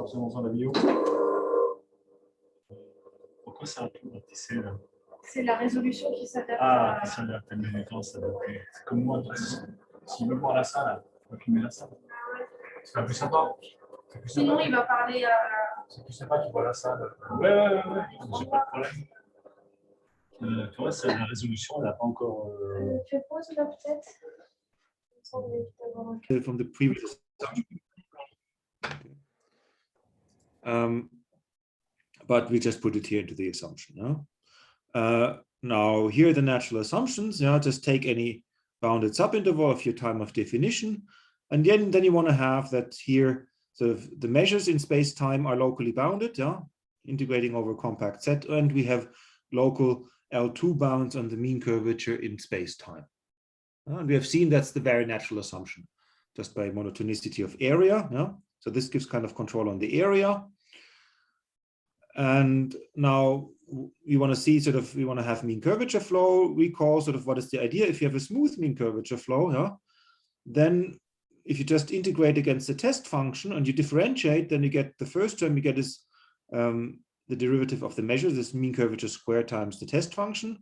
selon son avis. Pourquoi c'est un peu rapetissé là? C'est la résolution qui s'adapte à... qui s'adapte, mais du temps s'adapter. C'est comme moi, s'il veut voir la salle, il faut filmer la salle. C'est pas plus sympa. Sinon, il va parler à... C'est plus sympa qu'il voit la salle. Ouais. J'ai pas de problème. Tu vois, la résolution, elle n'a pas encore... Fais pause là, peut-être. From the previous assumption. But we just put it here into the assumption. No? Now, here are the natural assumptions. Just take any bounded subinterval of your time of definition. And then you want to have that here, sort of the measures in space-time are locally bounded, integrating over a compact set. And we have local L2 bounds on the mean curvature in space-time. And we have seen that's the very natural assumption, just by monotonicity of area. So this gives kind of control on the area. And now we want to see we want to have mean curvature flow. We call what is the idea? If you have a smooth mean curvature flow, then if you just integrate against the test function and you differentiate, then you get the first term you get is the derivative of the measure, this mean curvature squared times the test function.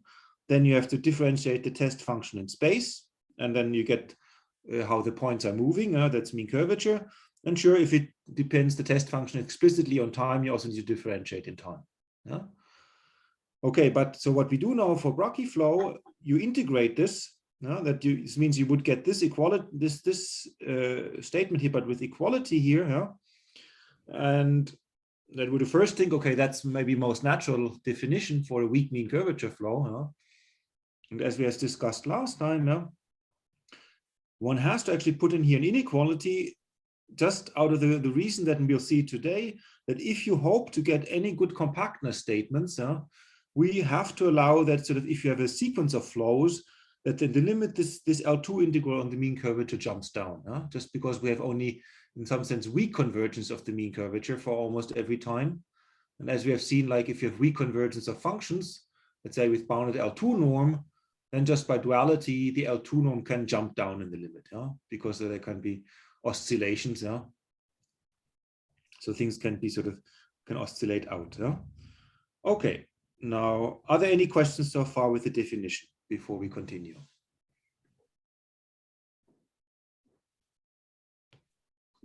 Then you have to differentiate the test function in space, and then you get how the points are moving. That's mean curvature. And sure, if it depends the test function explicitly on time, you also need to differentiate in time. Okay, but so what we do now for Brakke flow, you integrate this. This means you would get this equality, this statement here, but with equality here. And that would first think, okay, that's maybe most natural definition for a weak mean curvature flow. And as we have discussed last time, one has to actually put in here an inequality just out of the reason that we'll see today, that if you hope to get any good compactness statements, we have to allow that if you have a sequence of flows, that the limit this L2 integral on the mean curvature jumps down, just because we have only, in some sense, weak convergence of the mean curvature for almost every time. And as we have seen, like if you have weak convergence of functions, let's say with bounded L2 norm, then just by duality, the L2 norm can jump down in the limit, because there can be oscillations, so things can be can oscillate out. Okay, now are there any questions so far with the definition before we continue?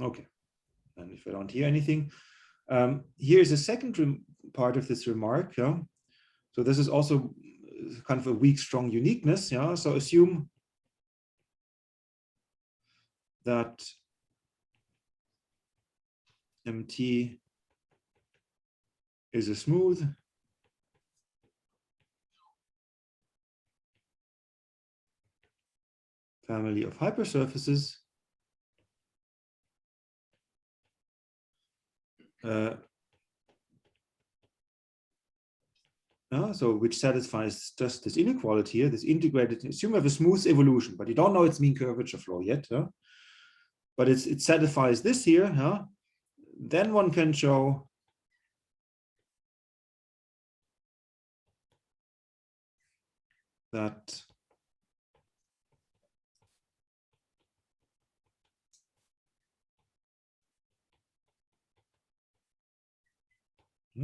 Okay, and if I don't hear anything, here's a second part of this remark. So this is also kind of a weak strong uniqueness. So assume that MT is a smooth family of hypersurfaces so which satisfies just this inequality here, this integrated, assume you have a smooth evolution, but you don't know its mean curvature flow yet, but it satisfies this here, then one can show that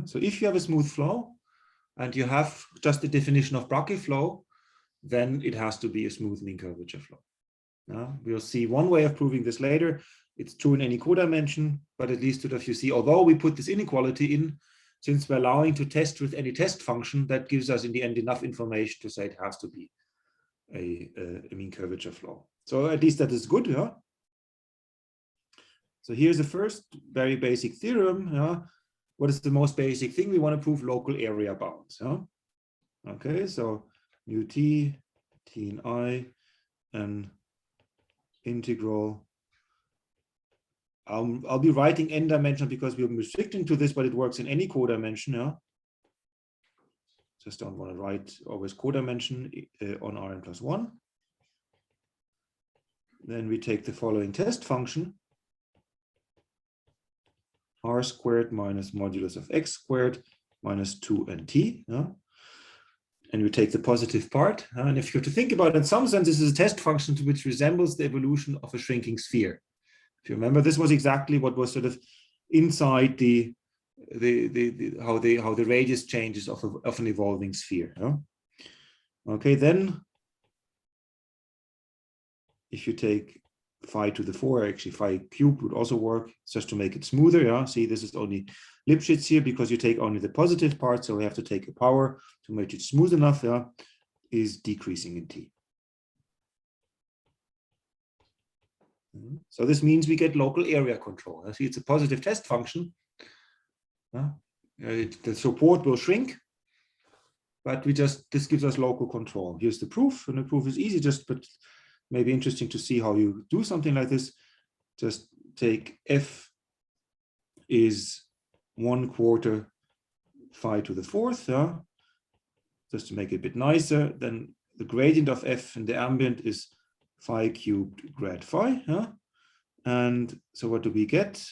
so if you have a smooth flow and you have just the definition of Brakke flow, then it has to be a smooth mean curvature flow. We'll see one way of proving this later. It's true in any codimension, but at least you see, although we put this inequality in, since we're allowing to test with any test function, that gives us in the end enough information to say it has to be a mean curvature flow. So at least that is good. So here's the first very basic theorem. What is the most basic thing? We want to prove local area bounds. Okay, so mu t, t in I, and integral. I'll be writing n dimensional because we're restricting to this, but it works in any codimension. Just don't want to write always codimension on Rn plus 1. Then we take the following test function, r squared minus modulus of x squared minus 2nt. And we take the positive part. And if you have to think about it, in some sense, this is a test function which resembles the evolution of a shrinking sphere. If you remember, this was exactly what was inside how the radius changes of an evolving sphere. Yeah? Okay, then if you take phi to the 4, actually phi cubed would also work, just to make it smoother. Yeah, see, this is only Lipschitz here because you take only the positive part, so we have to take a power to make it smooth enough. Yeah, is decreasing in t. So this means we get local area control. See, it's a positive test function. The support will shrink, but this gives us local control. Here's the proof, and the proof is easy, but maybe interesting to see how you do something like this. Just take f is 1/4 phi to the 4th, just to make it a bit nicer. Then the gradient of f in the ambient is phi cubed grad phi. And so what do we get?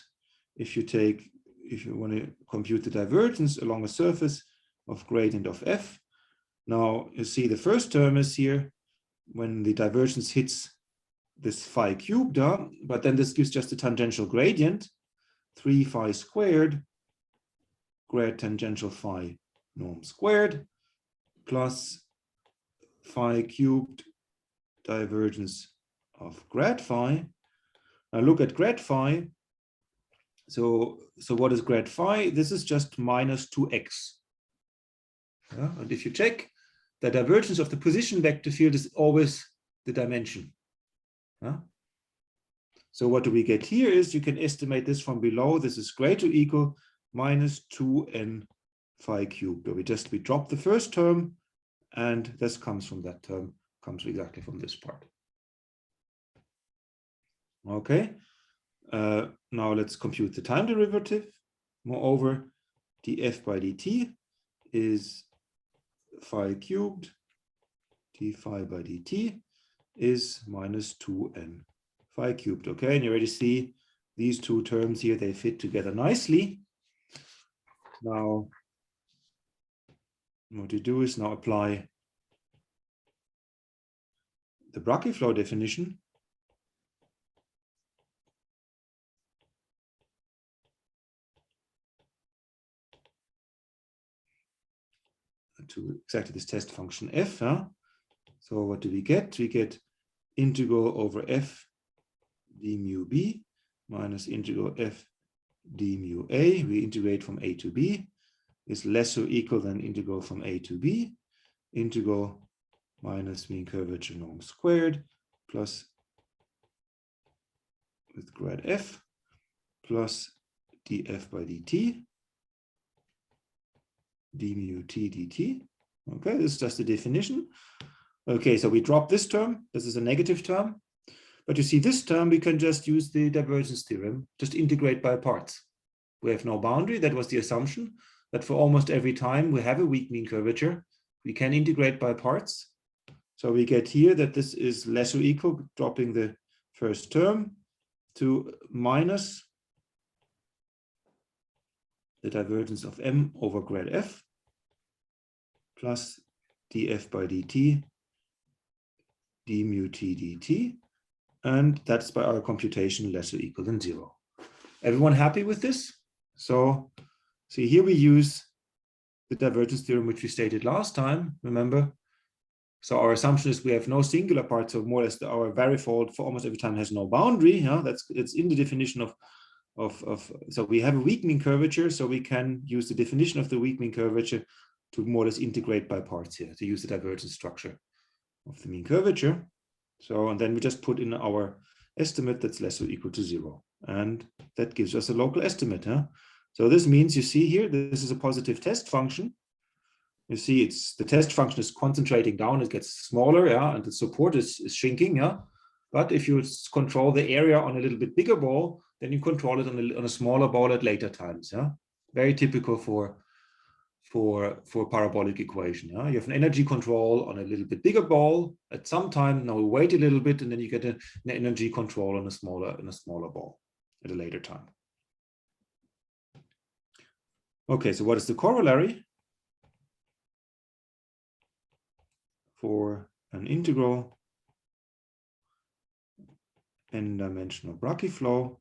If you want to compute the divergence along a surface of gradient of f. Now you see the first term is here when the divergence hits this phi cubed, but then this gives just a tangential gradient, 3 phi squared grad tangential phi norm squared plus phi cubed divergence of grad phi. Now look at grad phi. So what is grad phi? This is just minus 2x. And if you check, the divergence of the position vector field is always the dimension. So what do we get here is you can estimate this from below. This is greater or equal minus 2n phi cubed. We drop the first term, and this comes from that term, comes exactly from this part. Okay. Now let's compute the time derivative. Moreover, df by dt is phi cubed, d phi by dt is minus 2n phi cubed. Okay, and you already see these two terms here, they fit together nicely. Now, what you do is now apply the Brakke flow definition. To exactly this test function f. So what do we get? We get integral over f d mu b minus integral f d mu a. We integrate from a to b is less or equal than integral from a to b. Integral minus mean curvature norm squared plus with grad f plus df by dt d mu t dt. Okay, this is just the definition. Okay, so we drop this term. This is a negative term. But you see this term, we can just use the divergence theorem, just integrate by parts. We have no boundary. That was the assumption that for almost every time we have a weak mean curvature, we can integrate by parts. So we get here that this is less or equal, dropping the first term, to minus the divergence of m over grad f plus df by dt d mu t dt, and that's by our computation less or equal than 0. Everyone happy with this? So see, here we use the divergence theorem which we stated last time, remember? So our assumption is we have no singular part, so more or less our varifold for almost every time has no boundary. It's in the definition of so we have a weak mean curvature, so we can use the definition of the weak mean curvature to more or less integrate by parts here, to use the divergence structure of the mean curvature. So, and then we just put in our estimate that's less or equal to 0. And that gives us a local estimate. So this means, you see here, this is a positive test function. You see, the test function is concentrating down, it gets smaller, and the support is shrinking. But if you control the area on a little bit bigger ball, then you control it on a smaller ball at later times. Very typical for parabolic equation. You have an energy control on a little bit bigger ball at some time. Now we wait a little bit, and then you get an energy control on a smaller ball at a later time. Okay, so what is the corollary for an integral n-dimensional Brakke flow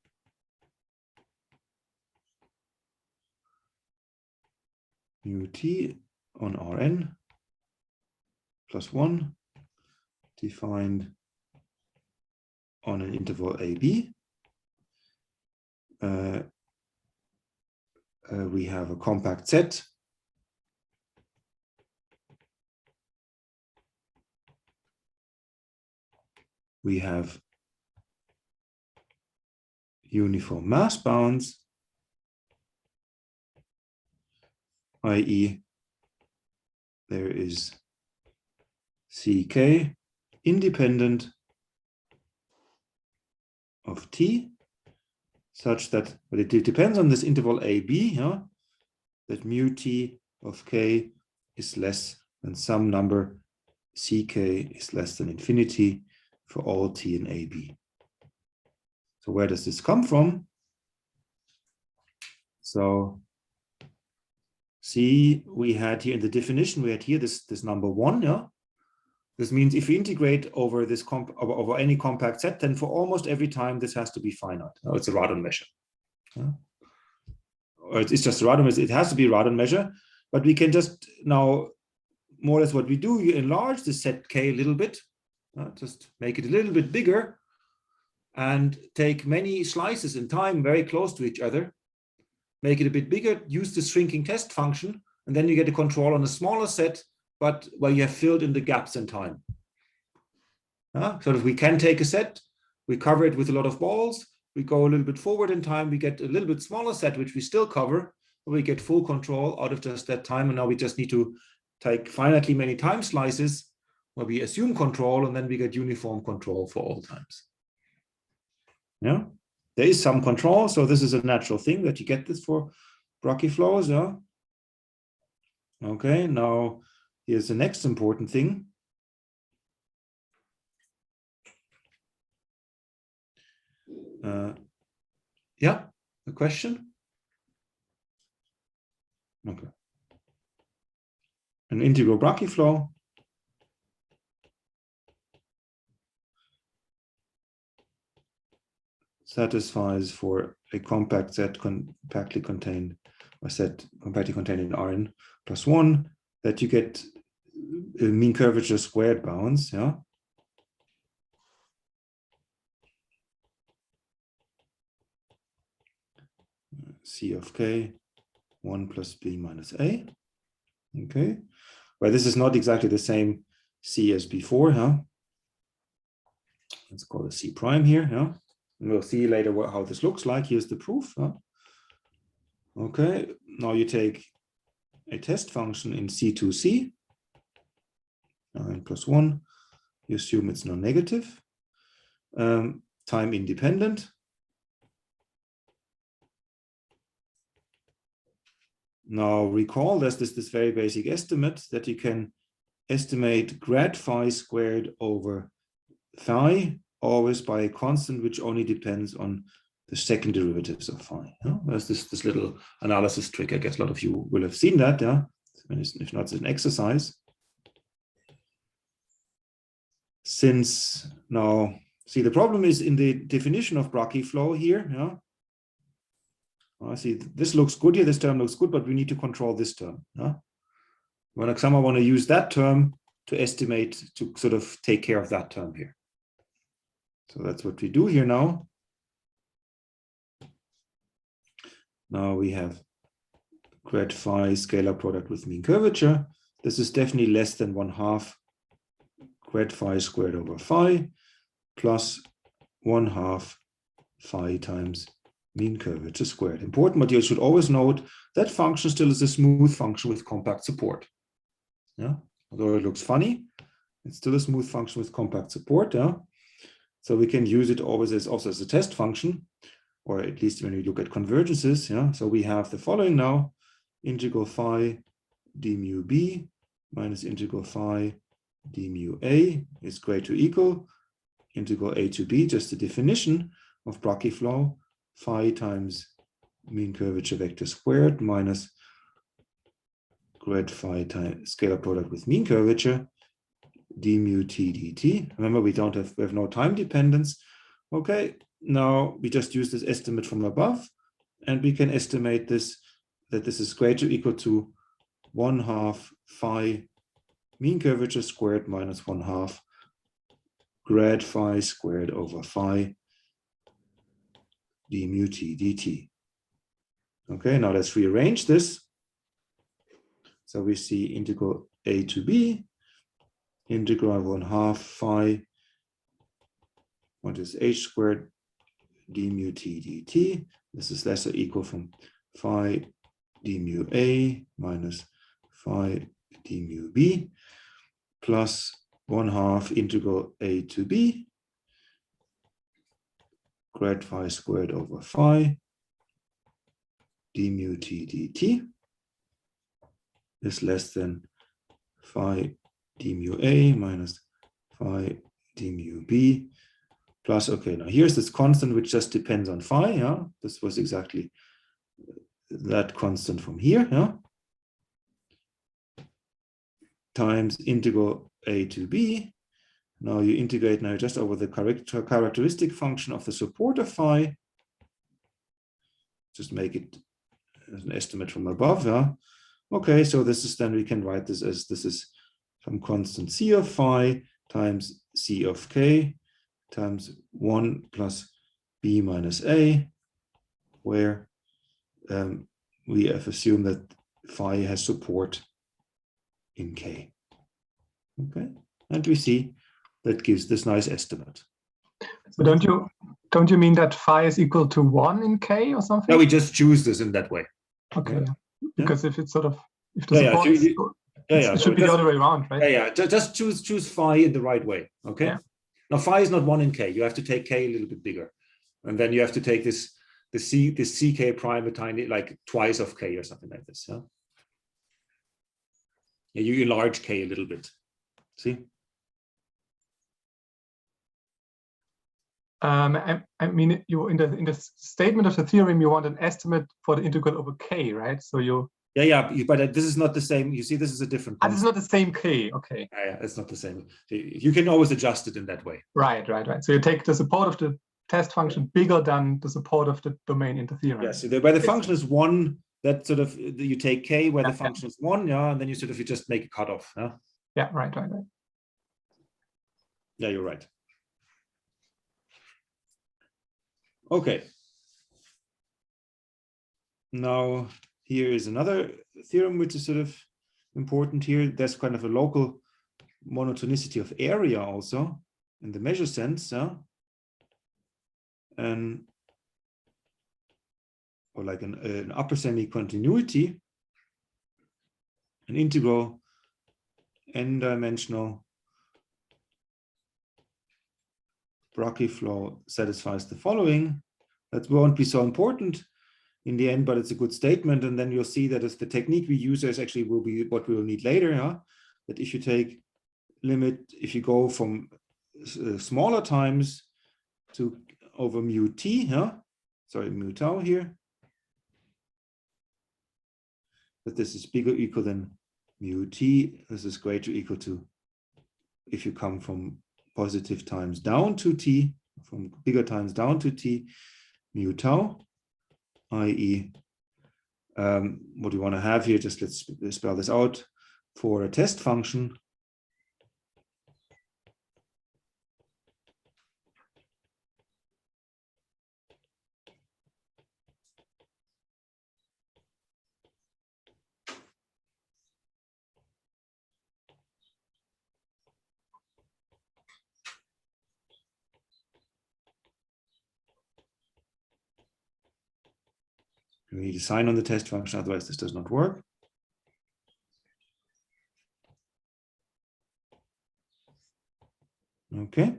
mu t on Rn plus 1 defined on an interval AB. We have a compact set. We have uniform mass bounds, i.e. there is Ck independent of t, such that, but it depends on this interval AB, yeah, that mu t of k is less than some number Ck is less than infinity for all t in AB. So where does this come from? So see, we had here in the definition, we had here this number 1, yeah. This means if we integrate over this over any compact set, then for almost every time this has to be finite. No, it's a Radon measure. Yeah. Or it's just a Radon measure. It has to be a Radon measure, but we can just now more or less what we do, you enlarge the set K a little bit, just make it a little bit bigger and take many slices in time very close to each other, make it a bit bigger, use the shrinking test function, and then you get a control on a smaller set, but where you have filled in the gaps in time. So that we can take a set, we cover it with a lot of balls, we go a little bit forward in time, we get a little bit smaller set, which we still cover, but we get full control out of just that time. And now we just need to take finitely many time slices where we assume control, and then we get uniform control for all times. Yeah, there is some control, so this is a natural thing that you get this for Brakke flows. Yeah. Okay, now here's the next important thing. Yeah, a question? Okay. An integral Brakke flow satisfies for a compact set compactly contained, or set compactly contained in Rn plus 1, that you get mean curvature squared bounds. Yeah. C of k 1 plus b minus a. Okay, well, this is not exactly the same C as before, huh? Let's call it C prime here, yeah. And we'll see later how this looks like. Here's the proof. Huh? Okay, now you take a test function in C2C, n plus 1. You assume it's non-negative, time independent. Now recall there's this very basic estimate that you can estimate grad phi squared over phi always by a constant which only depends on the second derivatives of phi. Yeah? There's this little analysis trick. I guess a lot of you will have seen that. Yeah, if not, it's an exercise. Since now, see, the problem is in the definition of Brakke flow here. Yeah. I see this looks good here, this term looks good, but we need to control this term. Yeah? When someone want to use that term to estimate, to sort of take care of that term here. So that's what we do here now. Now we have grad phi scalar product with mean curvature. This is definitely less than 1/2 grad phi squared over phi plus 1/2 phi times mean curvature squared. Important, but you should always note that function still is a smooth function with compact support. Yeah, although it looks funny, it's still a smooth function with compact support. Yeah, so we can use it always as also as a test function, or at least when we look at convergences. Yeah, so we have the following now: integral phi d mu b minus integral phi d mu a is greater to equal integral a to b, just the definition of Brakke flow, phi times mean curvature vector squared minus grad phi times scalar product with mean curvature d mu t dt. Remember, we have no time dependence. Okay, now we just use this estimate from above, and we can estimate this, that this is greater or equal to 1/2 phi mean curvature squared minus 1/2 grad phi squared over phi d mu t dt. Okay, now let's rearrange this. So we see integral a to b, integral 1/2 phi, what is h squared d mu t dt. This is less or equal from phi d mu a minus phi d mu b plus 1/2 integral a to b grad phi squared over phi d mu t dt is less than phi d mu a minus phi d mu b plus, okay, now here's this constant which just depends on phi, yeah? This was exactly that constant from here, yeah? Times integral a to b. Now you integrate now just over the characteristic function of the support of phi. Just make it as an estimate from above, yeah? Okay, so this is then we can write this as this is some constant c of phi times c of k times 1 plus b minus a, where we have assumed that phi has support in k. Okay, and we see that gives this nice estimate. So don't you mean that phi is equal to 1 in k or something? No, we just choose this in that way. Okay, yeah. Because if it's sort of if the support is, it should be the other way around, right? Yeah, just choose phi in the right way. Okay. Yeah. Now phi is not 1 in k. You have to take k a little bit bigger, and then you have to take this ck prime a tiny, like twice of k or something like this. Yeah. Yeah, you enlarge k a little bit. See. I mean, you in the statement of the theorem, you want an estimate for the integral over k, right? So you. Yeah, but this is not the same. You see, this is a different concept. This is not the same k. Okay. Yeah, it's not the same. You can always adjust it in that way. Right. So you take the support of the test function bigger than the support of the domain in the theorem. Yeah. So where the function is 1, that sort of you take k where the function is 1, yeah, and then you just make a cutoff. Yeah. Yeah. Right. Yeah, you're right. Okay. Now here is another theorem which is sort of important here. There's kind of a local monotonicity of area also in the measure sense, yeah? Or like an upper semi-continuity, an integral n-dimensional Brakke flow satisfies the following. That won't be so important in the end, but it's a good statement. And then you'll see that as the technique we use is actually will be what we will need later. Yeah? That if you take limit, if you go from smaller times to over mu t, yeah? Sorry, mu tau here, that this is bigger or equal than mu t. This is greater or equal to, if you come from positive times down to t, from bigger times down to t, mu tau, i.e. What we want to have here, just let's spell this out for a test function. We need a sign on the test function, otherwise this does not work. Okay,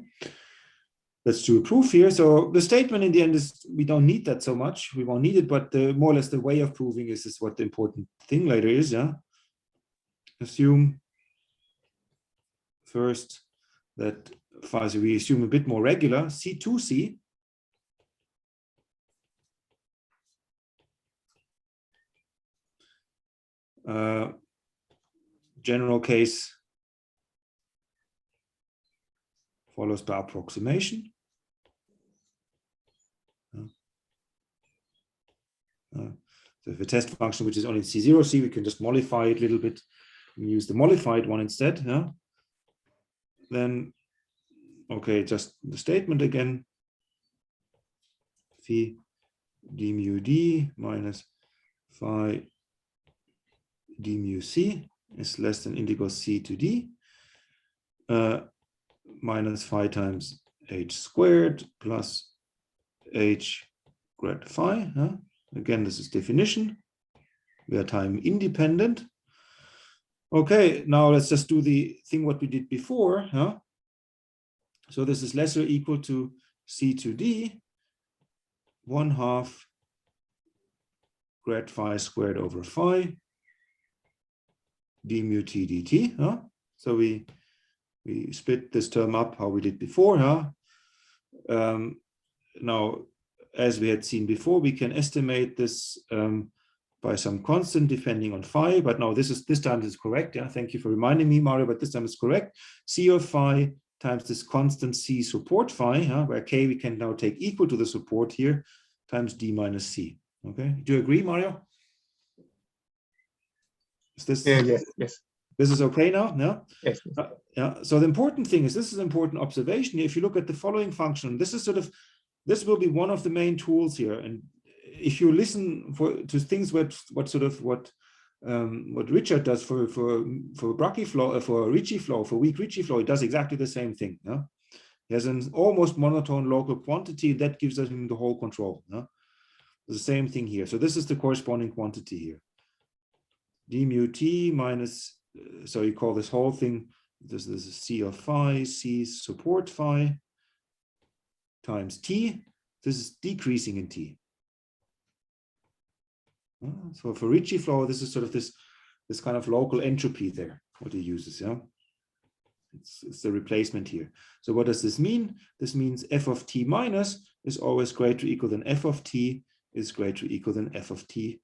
let's do a proof here. So the statement in the end is we don't need that so much. We won't need it, but more or less the way of proving is what the important thing later is. Yeah. Assume first that phi, so we assume a bit more regular C2C. General case follows by approximation. So if a test function which is only C0C, we can just mollify it a little bit and use the mollified one instead. Yeah? Then, okay, just the statement again. Phi d mu d minus phi d mu c is less than integral c to d minus phi times h squared plus h grad phi. Again, this is definition. We are time independent. Okay, now let's just do the thing what we did before. So this is less or equal to c to d 1/2 grad phi squared over phi d mu t dt. So we split this term up how we did before. Now, as we had seen before, we can estimate this by some constant depending on phi, but now this time is correct. Yeah, thank you for reminding me, Mario, but this time is correct. C of phi times this constant c support phi, where k we can now take equal to the support here, times d minus c. Okay, do you agree, Mario? Is this? Yes. This is okay now? No? Yes. Yeah. So the important thing is, this is an important observation. If you look at the following function, this will be one of the main tools here. And if you listen to things what Richard does for Brakke flow, for Ricci flow, for weak Ricci flow, it does exactly the same thing. He has an almost monotone local quantity that gives him the whole control. The same thing here. So this is the corresponding quantity here. D mu t minus, so you call this whole thing, this is C of phi, C support phi times t. This is decreasing in t. So for Ricci flow, this is sort of this kind of local entropy there, what he uses. It's the replacement here. So what does this mean? This means f of t minus is always greater or equal than f of t is greater or equal than f of t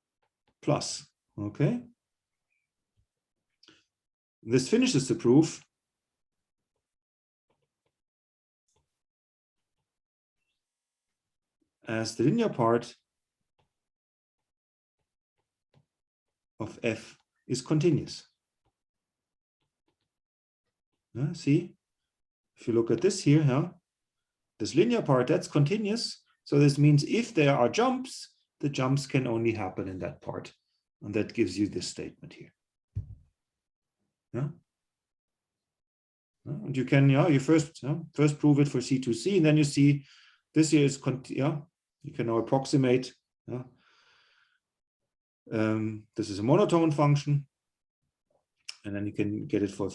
plus. Okay. This finishes the proof. As the linear part of f is continuous. See, if you look at this here, this linear part, that's continuous. So this means if there are jumps, the jumps can only happen in that part. And that gives you this statement here. And you can, you first prove it for C2C, and then you see this here is, you can now approximate. This is a monotone function, and then you can get it for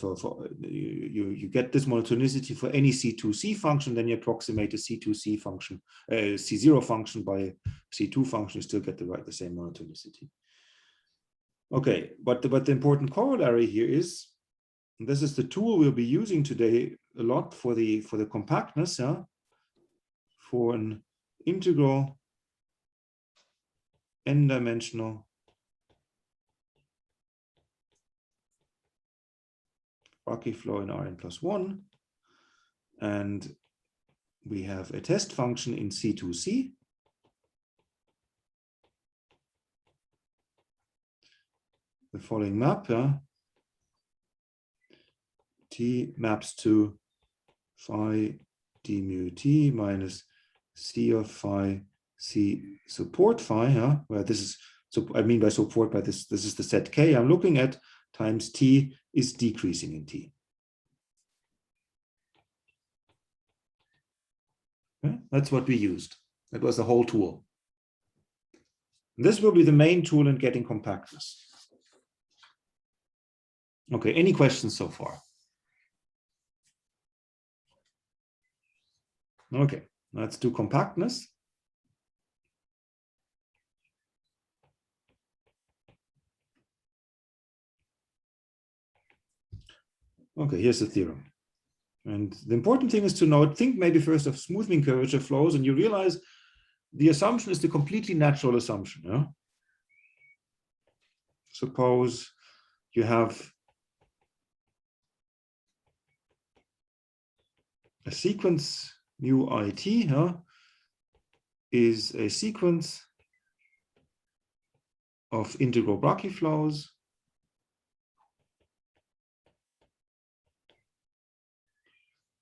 you get this monotonicity for any C2C function. Then you approximate a C2C function, C0 function by C2 function. You still get the same monotonicity. Okay, but the important corollary here is, this is the tool we'll be using today a lot for the compactness, for an integral n-dimensional Brakke flow in Rn+1, and we have a test function in C2C. The following map, T maps to phi d mu t minus C of phi C support phi, where this is, so I mean by support, by this is the set K I'm looking at, times T is decreasing in T. Okay? That's what we used. That was the whole tool. This will be the main tool in getting compactness. Okay, any questions so far? Okay, let's do compactness. Okay, here's the theorem. And the important thing is to note, think maybe first of smoothing curvature flows, and you realize the assumption is the completely natural assumption. Suppose you have a sequence mu it is a sequence of integral Brakke flows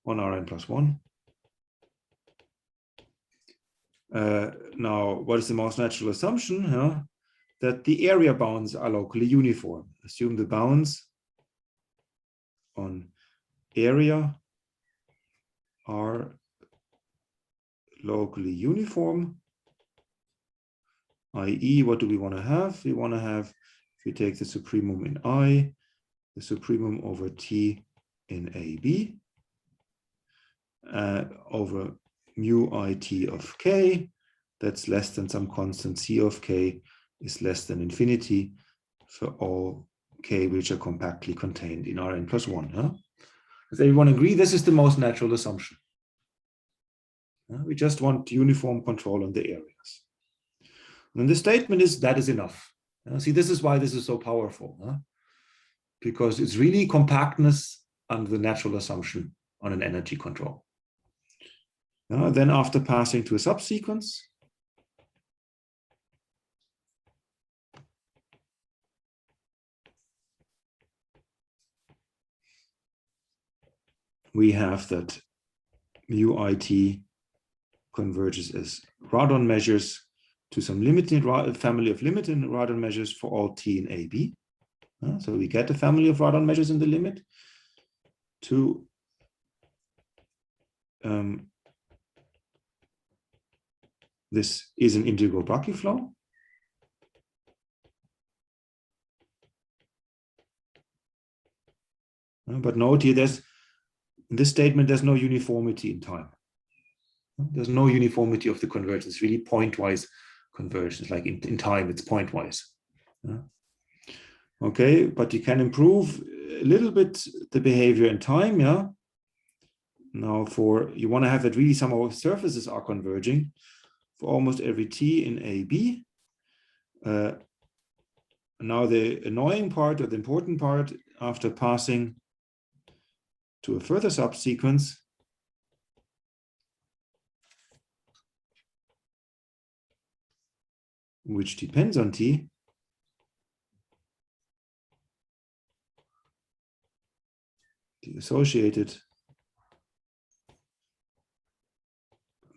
on Rn plus 1. Now, what is the most natural assumption? That the area bounds are locally uniform. Assume the bounds on area are locally uniform, i.e. what do we want to have? We want to have, if we take the supremum in I, the supremum over T in AB, over mu IT of K, that's less than some constant C of K is less than infinity for all K which are compactly contained in Rn plus 1. Does everyone agree? This is the most natural assumption. We just want uniform control on the areas. And the statement is that is enough. See, this is why this is so powerful, because it's really compactness under the natural assumption on an energy control. Then after passing to a subsequence, we have that mu IT converges as Radon measures to some limited family of limited Radon measures for all T in AB. So we get a family of Radon measures in the limit to this is an integral Brakke flow. But note here, in this statement, there's no uniformity in time. There's no uniformity of the convergence. It's really pointwise convergence, like in time, it's pointwise. Okay, but you can improve a little bit the behavior in time, Now you want to have that really some of the surfaces are converging for almost every T in AB. Now the annoying part or the important part after passing to a further subsequence which depends on T, the associated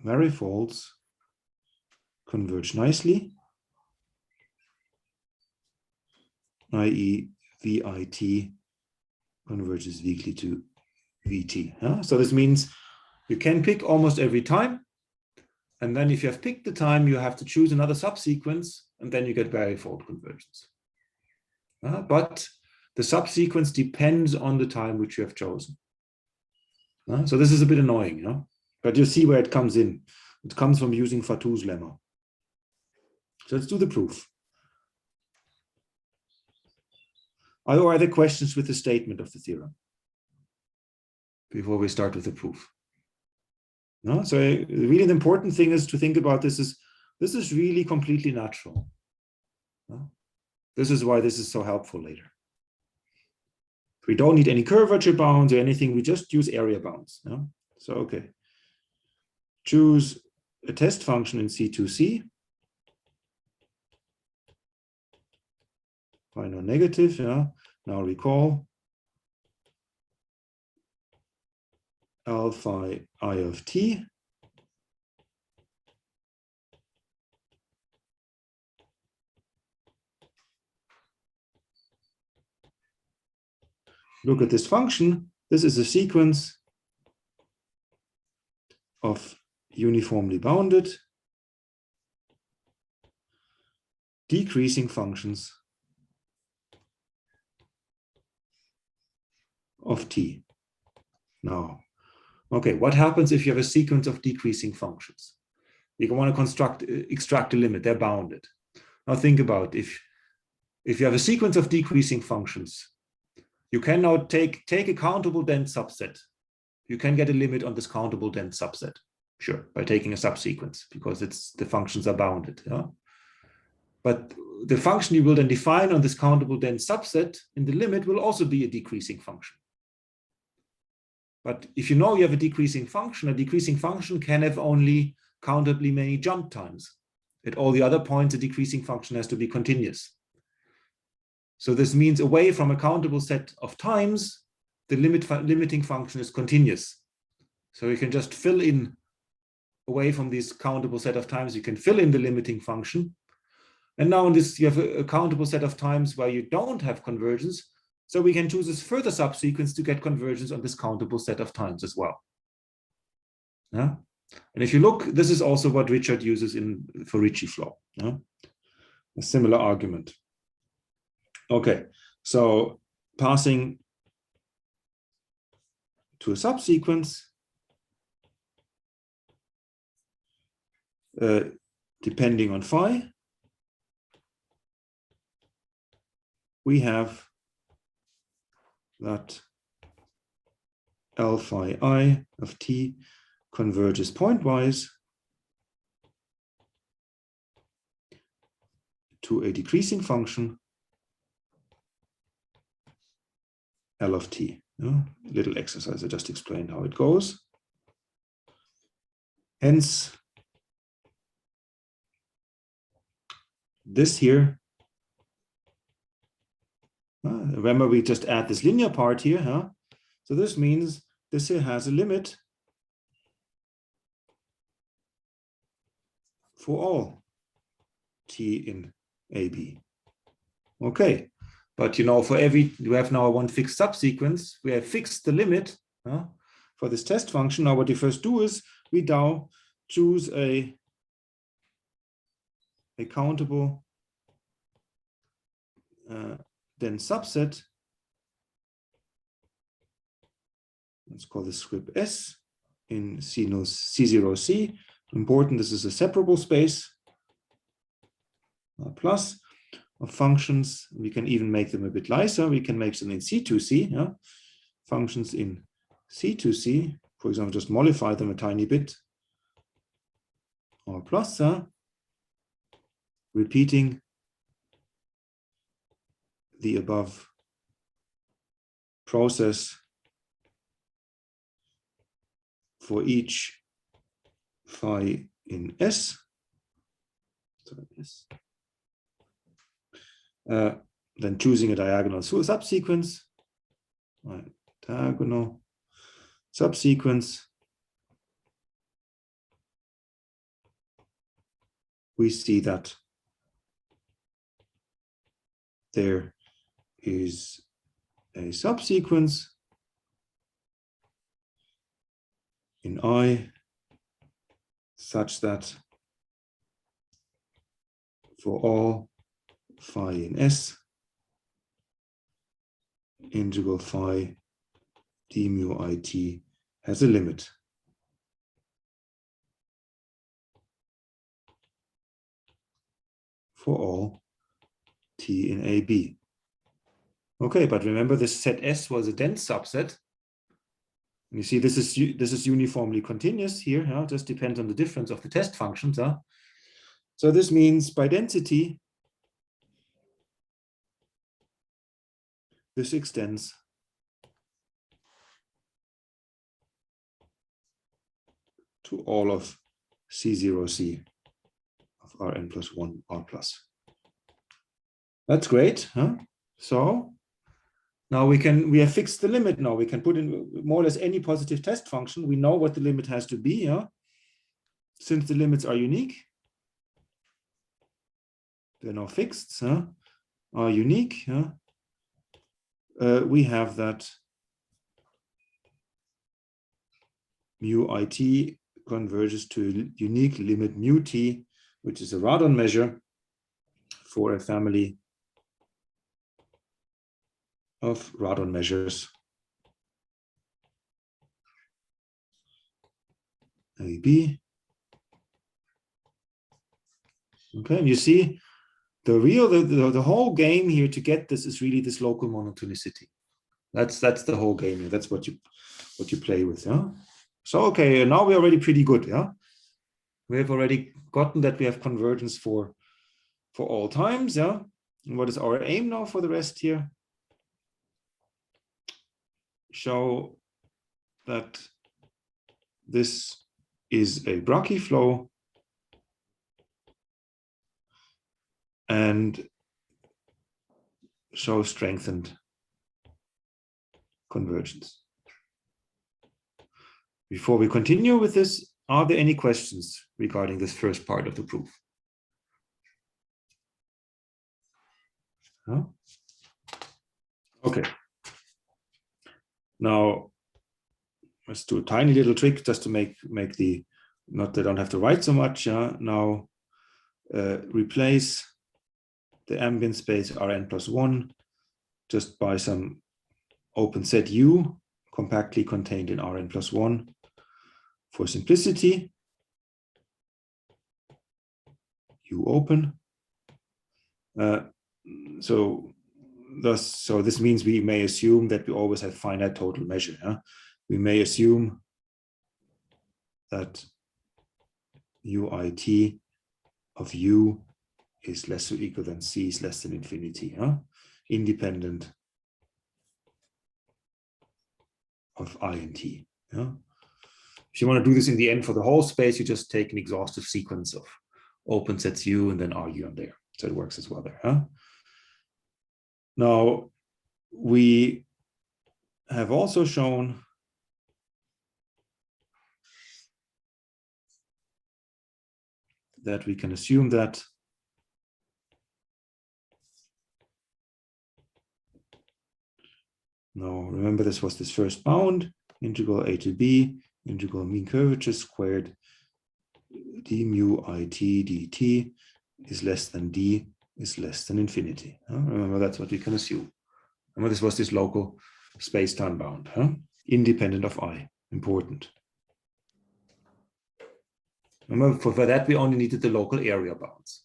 manifolds converge nicely, i.e. VIT converges weakly to VT. So this means you can pick almost every time, and then if you have picked the time, you have to choose another subsequence, and then you get varifold convergence. But the subsequence depends on the time which you have chosen. So this is a bit annoying, but you see where it comes in. It comes from using Fatou's lemma. So let's do the proof. Are there other questions with the statement of the theorem before we start with the proof? No? So really the important thing is to think about this is really completely natural. This is why this is so helpful later. We don't need any curvature bounds or anything, we just use area bounds. So okay. Choose a test function in C2C. Why not negative? Now recall alpha I of T look at this function. This is a sequence of uniformly bounded decreasing functions of T. Now, okay, what happens if you have a sequence of decreasing functions? You want to extract a limit, they're bounded. Now think about if you have a sequence of decreasing functions, you can now take a countable dense subset. You can get a limit on this countable dense subset, sure, by taking a subsequence, because the functions are bounded. But the function you will then define on this countable dense subset in the limit will also be a decreasing function. But if you know you have a decreasing function can have only countably many jump times. At all the other points, a decreasing function has to be continuous. So this means away from a countable set of times, the limiting function is continuous. So you can just fill in away from this countable set of times, you can fill in the limiting function. And now in this, you have a countable set of times where you don't have convergence. So we can choose this further subsequence to get convergence on this countable set of times as well. Yeah? And if you look, this is also what Richard uses for Ricci flow. Yeah? A similar argument. Okay, so passing to a subsequence, depending on phi, we have that L phi I of t converges pointwise to a decreasing function L of t. Little exercise, I just explained how it goes. Hence, this here, remember we just add this linear part here, huh? So this means this here has a limit for all t in AB. Okay, but for every, we have now one fixed subsequence, we have fixed the limit for this test function. Now what you first do is we now choose a countable then subset. Let's call this script S in C0C. Important, this is a separable space. Plus of functions, we can even make them a bit nicer. We can make them in C2C. Yeah? Functions in C2C, for example, just modify them a tiny bit. Or plus, repeating the above process for each phi in S. Then choosing a diagonal subsequence, diagonal subsequence. We see that there is a subsequence in I such that for all phi in S, integral phi d mu it has a limit. For all t in AB. Okay, but remember this set S was a dense subset. And you see this is uniformly continuous here. It just depends on the difference of the test functions. So this means by density, this extends to all of C0C of Rn plus 1 R plus. That's great. So now we have fixed the limit. Now we can put in more or less any positive test function. We know what the limit has to be. Since the limits are unique, they're now fixed, are unique. We have that mu it converges to a unique limit mu t, which is a radon measure for a family of radon measures AB. Okay, and you see the whole game here to get this is really this local monotonicity. That's the whole game here. That's what you play with. So okay, now we're already pretty good. We have already gotten that we have convergence for all times. And what is our aim now for the rest here? Show that this is a Brakke flow and show strengthened convergence. Before we continue with this, are there any questions regarding this first part of the proof? No? Okay. Now, let's do a tiny little trick just to make the, not that I don't have to write so much. Now, replace the ambient space Rn+1 just by some open set U compactly contained in Rn+1 for simplicity. U open. So this means we may assume that we always have finite total measure. We may assume that UIT of U is less or equal than C is less than infinity, independent of I and T. If you want to do this in the end for the whole space, you just take an exhaustive sequence of open sets U and then argue on there. So it works as well there. Now, we have also shown that we can assume that now remember this was this first bound, integral a to b, integral mean curvature squared d mu it dt is less than d is less than infinity. Remember that's what we can assume. Remember this was this local space-time bound, independent of I, important. Remember for that we only needed the local area bounds.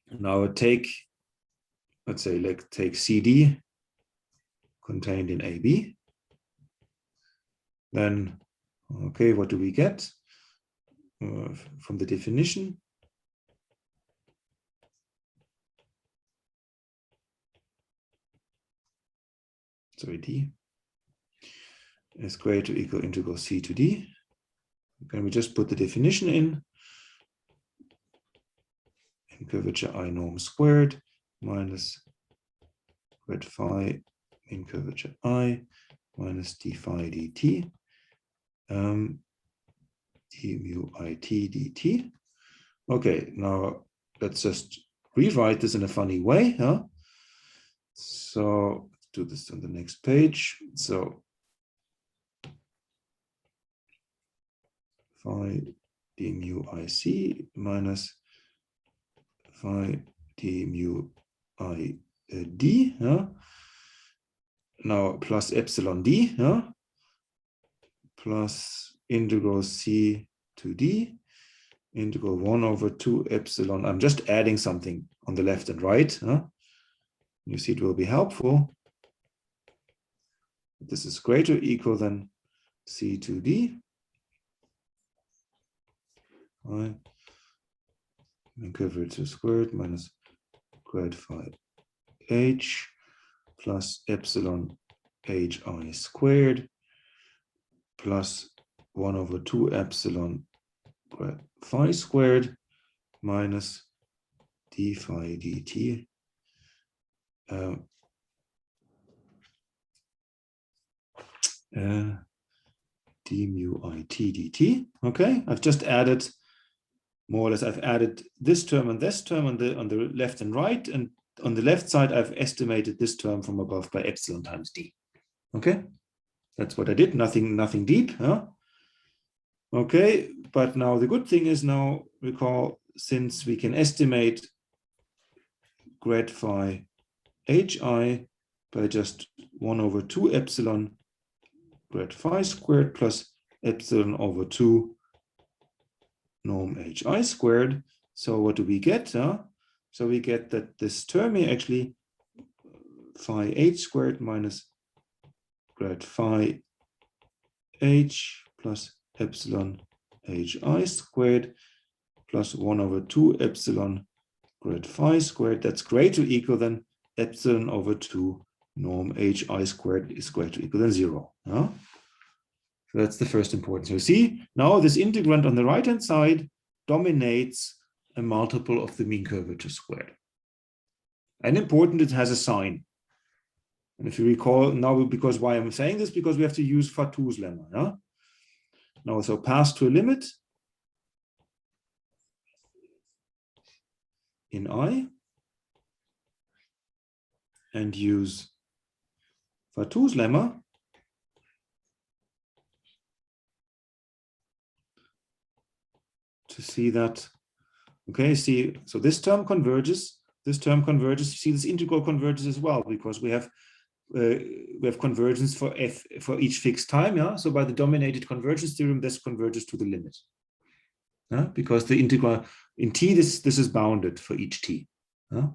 Now take, let's say, take CD contained in AB. Then, okay, what do we get from the definition? Sorry, D is greater or equal integral C to D. Can we just put the definition in curvature I norm squared minus grad phi in curvature I minus d phi dt d mu it dt. Okay, now let's just rewrite this in a funny way. So let's do this on the next page. So phi d mu ic minus phi d mu I d, now plus epsilon d, plus integral c to d, integral 1 over 2 epsilon. I'm just adding something on the left and right. You see it will be helpful. This is greater or equal than c to d. And curvature squared minus grad phi h plus epsilon hi squared plus 1 over 2 epsilon grad phi squared minus d phi dt d mu it dt. Okay, I've just added more or less. I've added this term and this term on the left and right, and on the left side I've estimated this term from above by epsilon times d. Okay, that's what I did. Nothing deep. Okay, but now the good thing is, now recall, since we can estimate grad phi hi by just 1 over 2 epsilon grad phi squared plus epsilon over 2 norm hi squared. So what do we get? So we get that this term here actually phi h squared minus grad phi h plus epsilon hi squared plus 1 over 2 epsilon grad phi squared. That's greater or equal than epsilon over 2 norm hi squared is greater or equal than 0. So that's the first important. So you see, now this integrand on the right-hand side dominates a multiple of the mean curvature squared. And important, it has a sign. And if you recall now, because why I'm saying this, because we have to use Fatou's lemma. Yeah? Now, so pass to a limit in I and use Fatou's lemma to see that, okay, see, so this term converges, you see this integral converges as well, because we have convergence for f for each fixed time, yeah. So by the dominated convergence theorem, this converges to the limit, yeah? Because the integral in t, this is bounded for each t, yeah?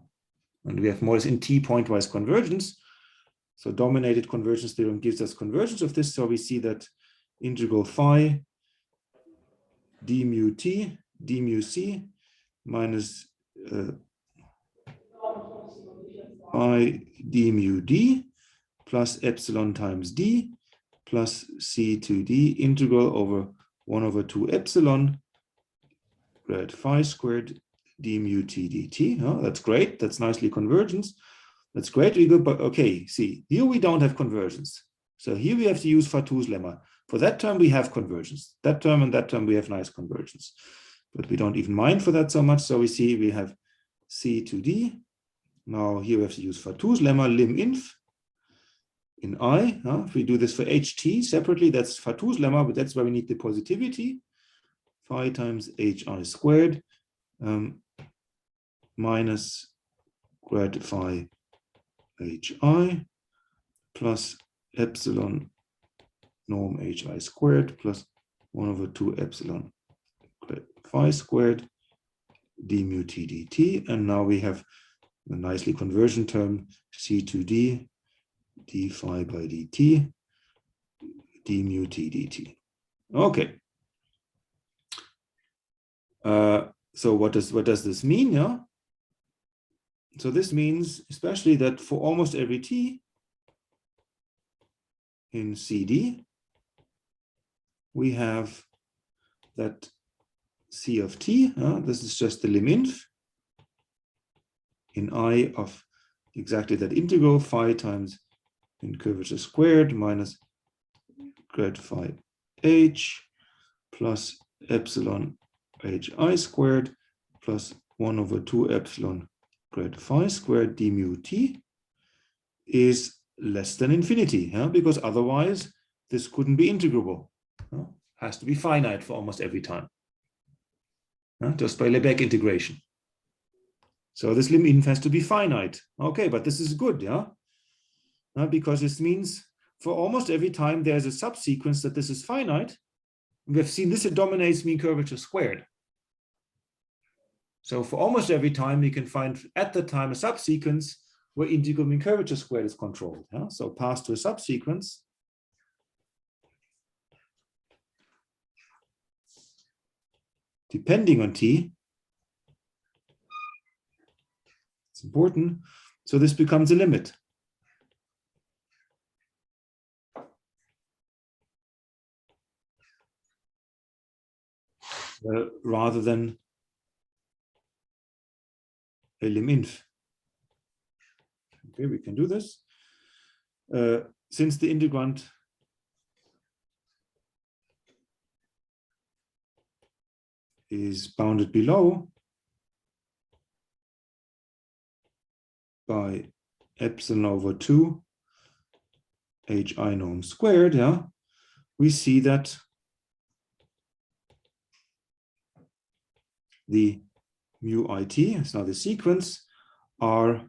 And we have more or less in t pointwise convergence. So dominated convergence theorem gives us convergence of this. So we see that integral phi d mu t d mu c minus phi d mu d plus epsilon times d plus c to d integral over 1 over 2 epsilon grad phi squared d mu t dt. Oh, that's great. That's nicely convergence. That's great. We go, but okay, see, here we don't have convergence. So here we have to use Fatou's lemma. For that term, we have convergence. That term and that term, we have nice convergence. But we don't even mind for that so much. So we see we have c to d. Now here we have to use Fatou's lemma, lim inf in I. If we do this for ht separately, that's Fatou's lemma, but that's why we need the positivity. Phi times hi squared minus grad phi hi plus epsilon norm hi squared plus 1 over 2 epsilon grad phi squared d mu t dt. And now we have a nicely convergent term c to d d phi by dt d mu t dt. Okay. So what does this mean? Yeah. So this means especially that for almost every t in CD, we have that c of t. This is just the lim inf in I of exactly that integral phi times in curvature squared minus grad phi h plus epsilon hi squared plus 1 over 2 epsilon grad phi squared d mu t is less than infinity, because otherwise this couldn't be integrable. Has to be finite for almost every time, just by Lebesgue integration. So this lim inf has to be finite. Okay, but this is good, because this means for almost every time there's a subsequence that this is finite. We have seen this, it dominates mean curvature squared. So for almost every time we can find at the time a subsequence where integral mean curvature squared is controlled. So pass to a subsequence. Depending on t. It's important. So this becomes a limit. Rather than a lim inf. Okay, we can do this. Since the integrand is bounded below by epsilon over 2 hi norm squared, we see that the mu it, is now the sequence, are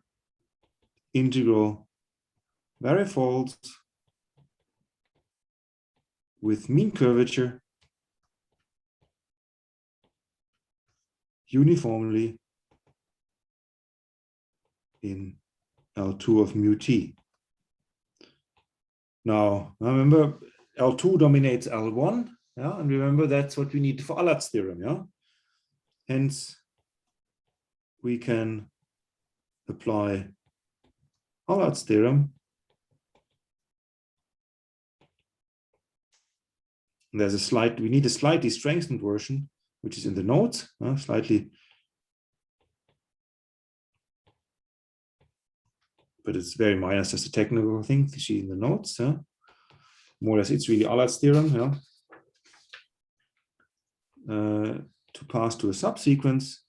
integral varifolds with mean curvature uniformly in L2 of mu t. Now, remember, L2 dominates L1, and remember that's what we need for Allard's theorem, Hence, we can apply Allard's theorem. There's a slight, we need a slightly strengthened version, which is in the notes, slightly but it's very minor. It's just a technical thing to see in the notes. More or less, it's really Allard's theorem. To pass to a subsequence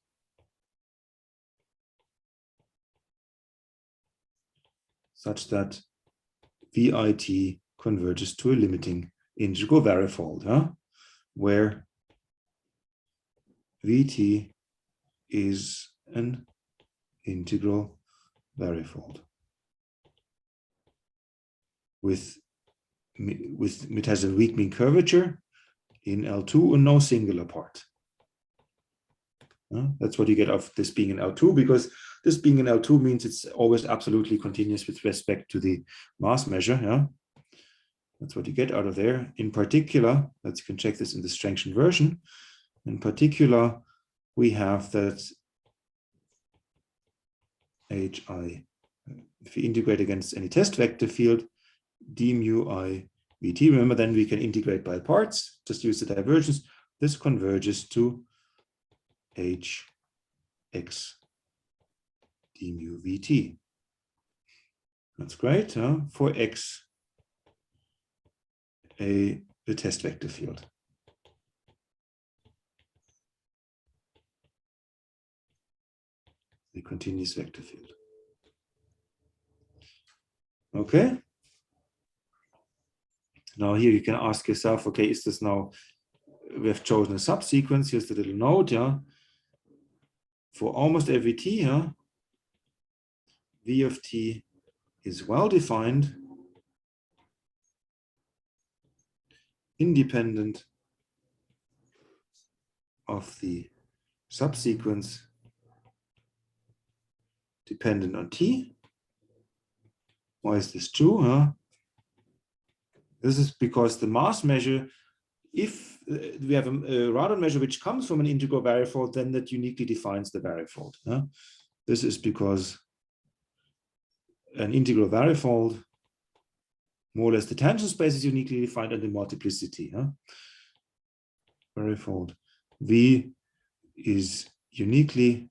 such that VIT converges to a limiting integral varifold, where VT is an integral varifold with it has a weak mean curvature in L2 and no singular part. That's what you get of this being an L2, because this being an L2 means it's always absolutely continuous with respect to the mass measure. That's what you get out of there. In particular, you can check this in the strength inversion. In particular, we have that HI, if we integrate against any test vector field, d mu I VT, remember then we can integrate by parts, just use the divergence. This converges to HX d mu VT. That's great, for X, the test vector field. The continuous vector field. Okay. Now here you can ask yourself, okay, is this now, we have chosen a subsequence, here's the little note, for almost every t, V of t is well defined, independent of the subsequence dependent on t. Why is this true? This is because the mass measure, if we have a radon measure which comes from an integral varifold, then that uniquely defines the varifold. This is because an integral varifold, more or less the tangent space is uniquely defined and the multiplicity. Varifold V is uniquely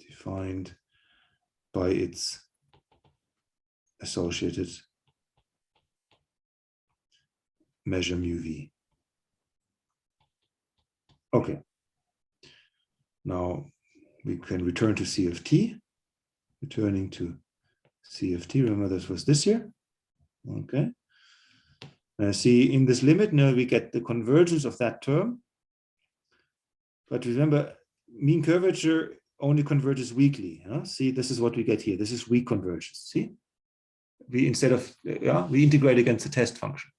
defined by its associated measure mu V. Okay. Now we can return to C of t. Returning to C of t, remember this was this here. Okay. See, in this limit, now we get the convergence of that term. But remember, mean curvature only converges weakly. See, this is what we get here. This is weak convergence. See, we instead of we integrate against the test function.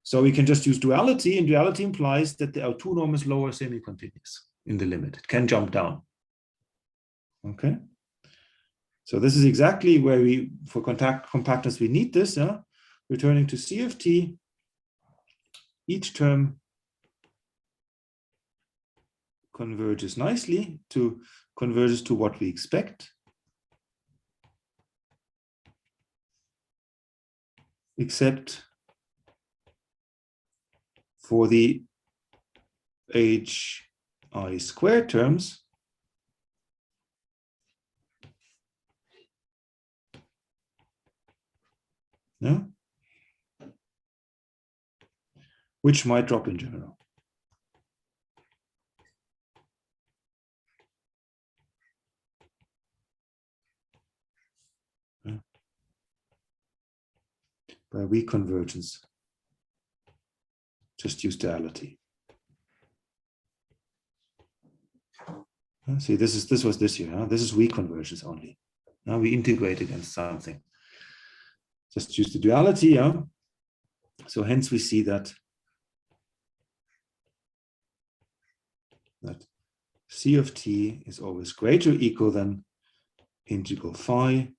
So we can just use duality, and duality implies that the L2 norm is lower semi-continuous in the limit. It can jump down. Okay. So this is exactly where we, for compactness, we need this. Returning to C of t, each term converges nicely to what we expect, except for the HI squared terms, which might drop in general. By weak convergence, just use duality. See, this was this here. This is weak convergence only. Now we integrate against something. Just use the duality. So hence we see that C of t is always greater or equal than integral phi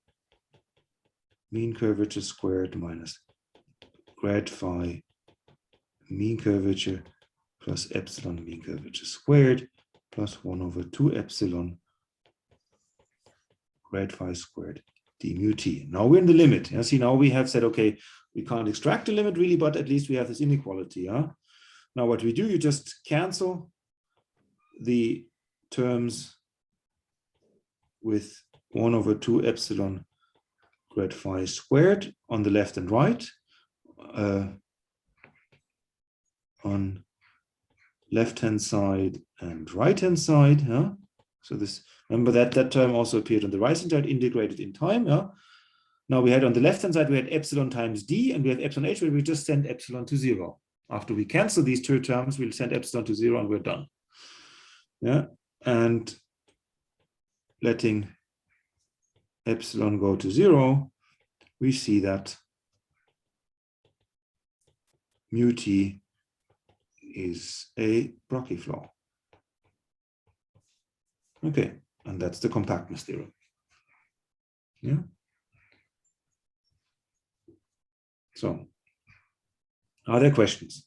mean curvature squared minus grad phi mean curvature plus epsilon mean curvature squared plus 1 over 2 epsilon grad phi squared d mu t. Now we're in the limit. See, now we have said, okay, we can't extract the limit really, but at least we have this inequality. Now what we do, you just cancel the terms with 1 over 2 epsilon grad phi squared on the left and right. On left-hand side and right-hand side. Yeah? So this, remember that term also appeared on the right-hand side, integrated in time. Yeah? Now we had on the left-hand side, we had epsilon times d, and we have epsilon h, where we just send epsilon to 0. After we cancel these two terms, we'll send epsilon to 0 and we're done. Yeah, and letting epsilon go to 0, we see that mu t is a Brakke flow. Okay, and that's the compactness theorem. Yeah. So, are there questions?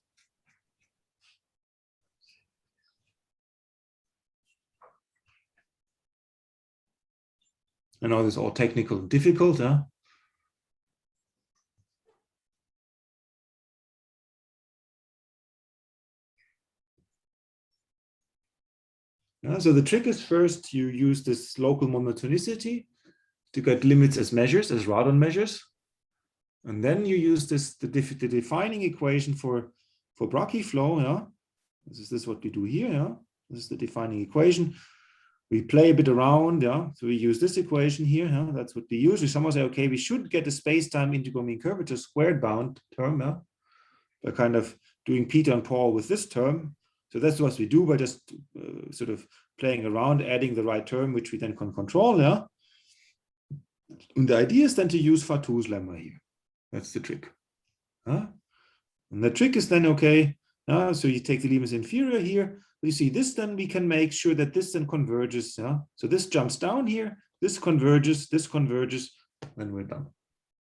I know this is all technical and difficult, huh? Yeah, so the trick is first you use this local monotonicity to get limits as measures, as Radon measures. And then you use this the defining equation for Brakke flow. Yeah? This is what we do here. Yeah? This is the defining equation. We play a bit around. Yeah? So we use this equation here. Yeah? That's what we use. We somehow say, okay, we should get a space-time integral mean curvature squared bound term. Yeah? By kind of doing Peter and Paul with this term. So that's what we do by just sort of playing around, adding the right term, which we then can control. Yeah. And the idea is then to use Fatou's lemma here. That's the trick. Huh? And the trick is then, okay, so you take the limit inferior here. You see this, then we can make sure that this then converges. Yeah? So this jumps down here, this converges, and we're done.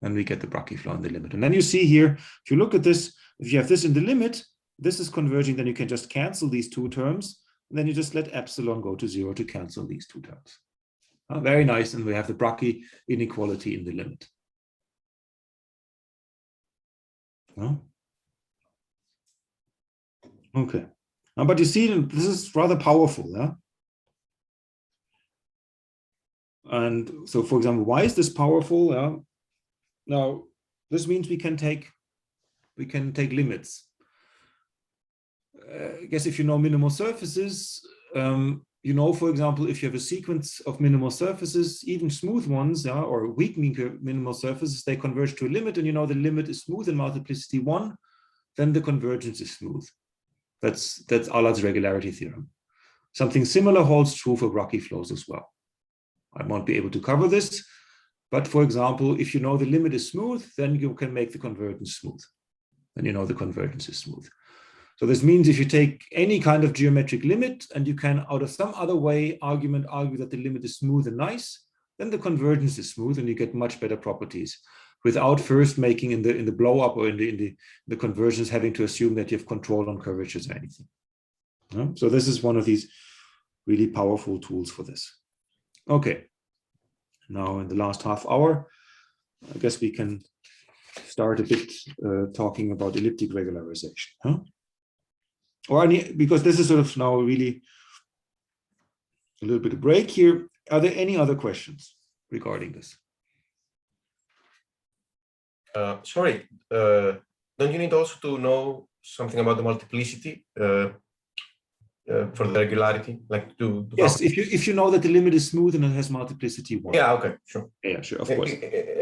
And we get the Brakke flow in the limit. And then you see here, if you look at this, if you have this in the limit, this is converging, then you can just cancel these two terms. And then you just let epsilon go to 0 to cancel these two terms. Very nice. And we have the Brakke inequality in the limit. Okay. But you see, this is rather powerful. Yeah? And so, for example, why is this powerful? Yeah? Now, this means we can take limits. I guess if you know minimal surfaces, you know, for example, if you have a sequence of minimal surfaces, even smooth ones, yeah, or weak minimal surfaces, they converge to a limit, and you know the limit is smooth in multiplicity 1, then the convergence is smooth. That's Allard's regularity theorem. Something similar holds true for Brakke flows as well. I won't be able to cover this, but for example, if you know the limit is smooth, then you can make the convergence smooth. Then you know the convergence is smooth. So this means if you take any kind of geometric limit and you can, out of some other way, argue that the limit is smooth and nice, then the convergence is smooth and you get much better properties without first making in the blow up or in the convergence having to assume that you have control on curvatures or anything. Yeah? So this is one of these really powerful tools for this. Okay. Now in the last half hour, I guess we can start a bit talking about elliptic regularization. Huh? Because this is sort of now really a little bit of break here. Are there any other questions regarding this? Sorry, don't you need also to know something about the multiplicity for the regularity? Like yes, if you know that the limit is smooth and it has multiplicity 1. Yeah, okay, sure. Yeah, sure, of course.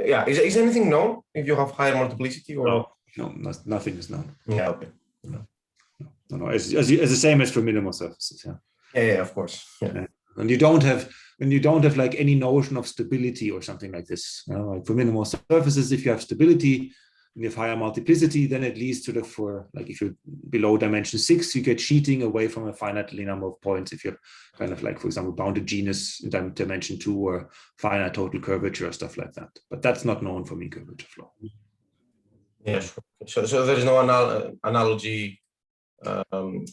Yeah, is anything known if you have higher multiplicity or no, nothing is known. Yeah, okay. No, as the same as for minimal surfaces. Yeah, of course. Yeah. And you don't have like any notion of stability or something like this. Like for minimal surfaces, if you have stability and you have higher multiplicity, then at least sort of for like if you're below dimension 6, you get cheating away from a finitely number of points. If you're kind of like, for example, bounded genus in dimension 2 or finite total curvature or stuff like that. But that's not known for mean curvature flow. Yeah, sure. So there is no analogy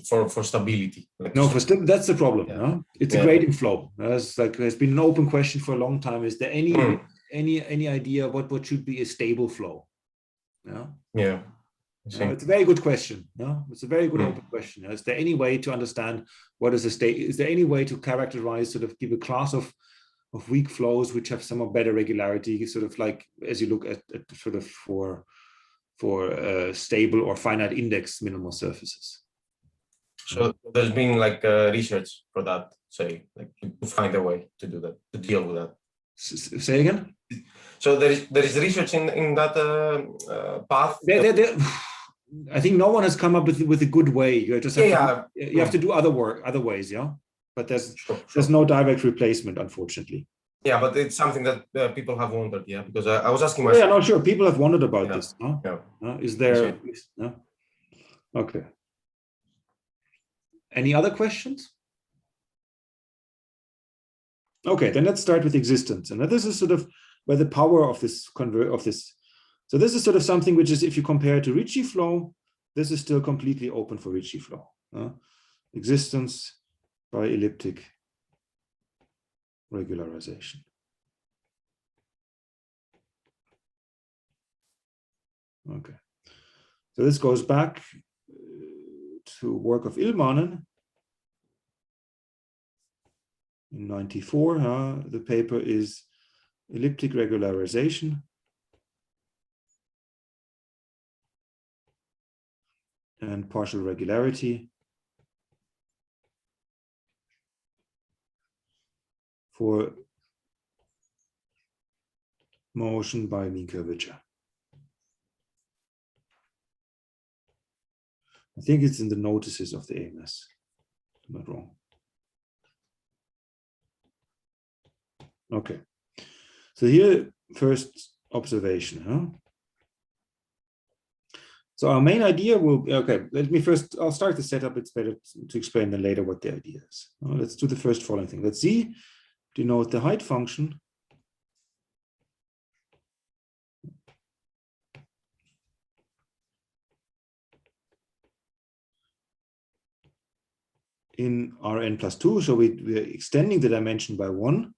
for stability. Like no, that's the problem. Yeah. No? It's a grading flow. There's been an open question for a long time. Is there any idea what should be a stable flow? Yeah. It's a very good question. It's a very good open question. Is there any way to understand what is a state? Is there any way to characterize, sort of give a class of of weak flows which have some better regularity, sort of like as you look at sort of for stable or finite index minimal surfaces. So there's been like research for that, say, like to find a way to do that, to deal with that. Say again. So there is research in that path. I think no one has come up with a good way. You just have you have to do other ways, yeah. But there's no direct replacement, unfortunately. Yeah, but it's something that people have wondered, yeah, because I was asking myself. Yeah, no, sure. People have wondered about this. Huh? Yeah. Is there? No? Okay. Any other questions? Okay, then let's start with existence. And this is sort of where the power of this So this is sort of something which is, if you compare it to Ricci flow, this is still completely open for Ricci flow. Existence by elliptic regularization. Okay. So this goes back to work of Ilmanen in 94. The paper is elliptic regularization and partial regularity for motion by mean curvature. I think it's in the notices of the AMS, if I'm not wrong. Okay, so here, first observation. So our main idea will be, okay, I'll start the setup. It's better to explain then later what the idea is. Let's do the first following thing. Let's Z denote the height function in Rn plus 2. So we're extending the dimension by 1.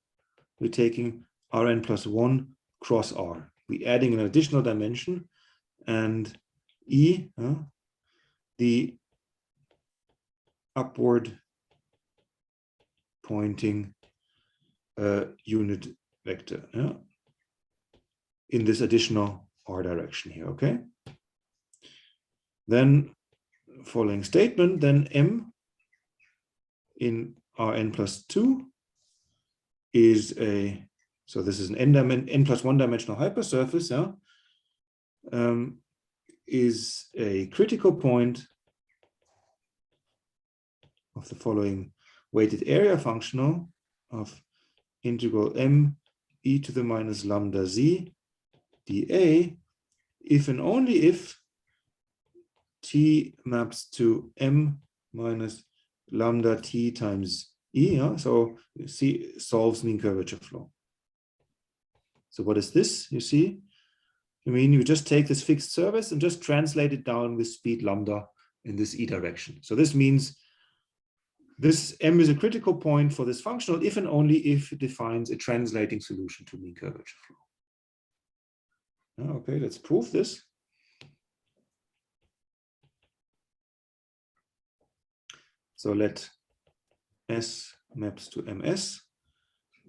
We're taking Rn plus 1 cross R. We're adding an additional dimension, and E, the upward pointing unit vector, in this additional R direction here, okay? Then following statement, then M in Rn plus 2 is a, so this is an n plus 1 dimensional hypersurface, is a critical point of the following weighted area functional of integral m e to the minus lambda z dA, if and only if t maps to m minus lambda t times e. So you see, solves mean curvature flow. So what is this? You see, I mean, you just take this fixed surface and just translate it down with speed lambda in this e direction. So this means this m is a critical point for this functional if and only if it defines a translating solution to mean curvature flow. Okay, let's prove this. So let S maps to MS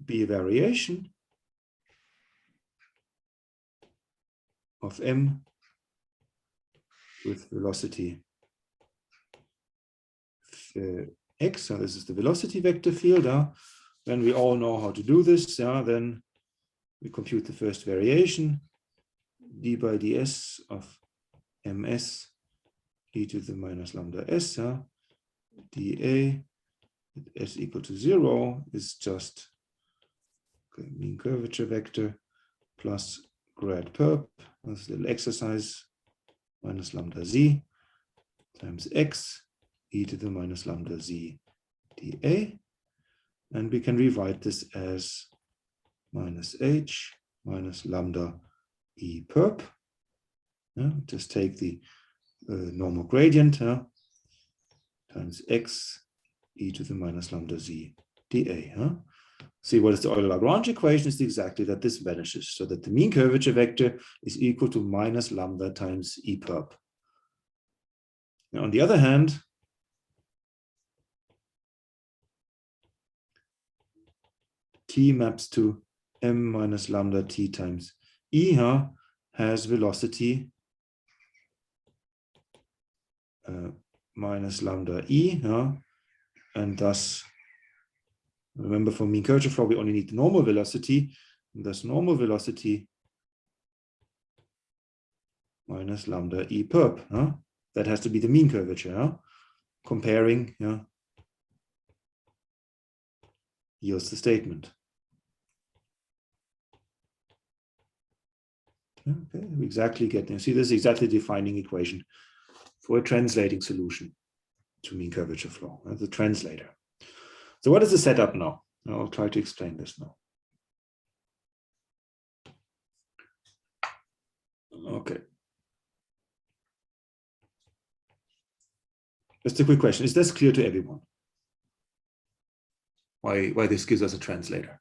be a variation of M with velocity x. So this is the velocity vector field. Then we all know how to do this. Then we compute the first variation, d by ds of ms e to the minus lambda s. dA at s equal to 0 is just mean curvature vector plus grad perp. That's a little exercise, minus lambda z times x e to the minus lambda z dA. And we can rewrite this as minus h minus lambda e perp. Just take the normal gradient times x e to the minus lambda z dA. See, what is the Euler-Lagrange equation? Is exactly that this vanishes, so that the mean curvature vector is equal to minus lambda times e perp. Now, on the other hand, t maps to m minus lambda t times e has velocity minus lambda e, and thus, remember for mean curvature flow, we only need the normal velocity, and thus normal velocity minus lambda e perp. That has to be the mean curvature. Comparing yields the statement. Okay, we exactly get there. See, this is exactly the defining equation for a translating solution to mean curvature flow, the translator. So what is the setup now? I'll try to explain this now. Okay. Just a quick question. Is this clear to everyone? Why this gives us a translator?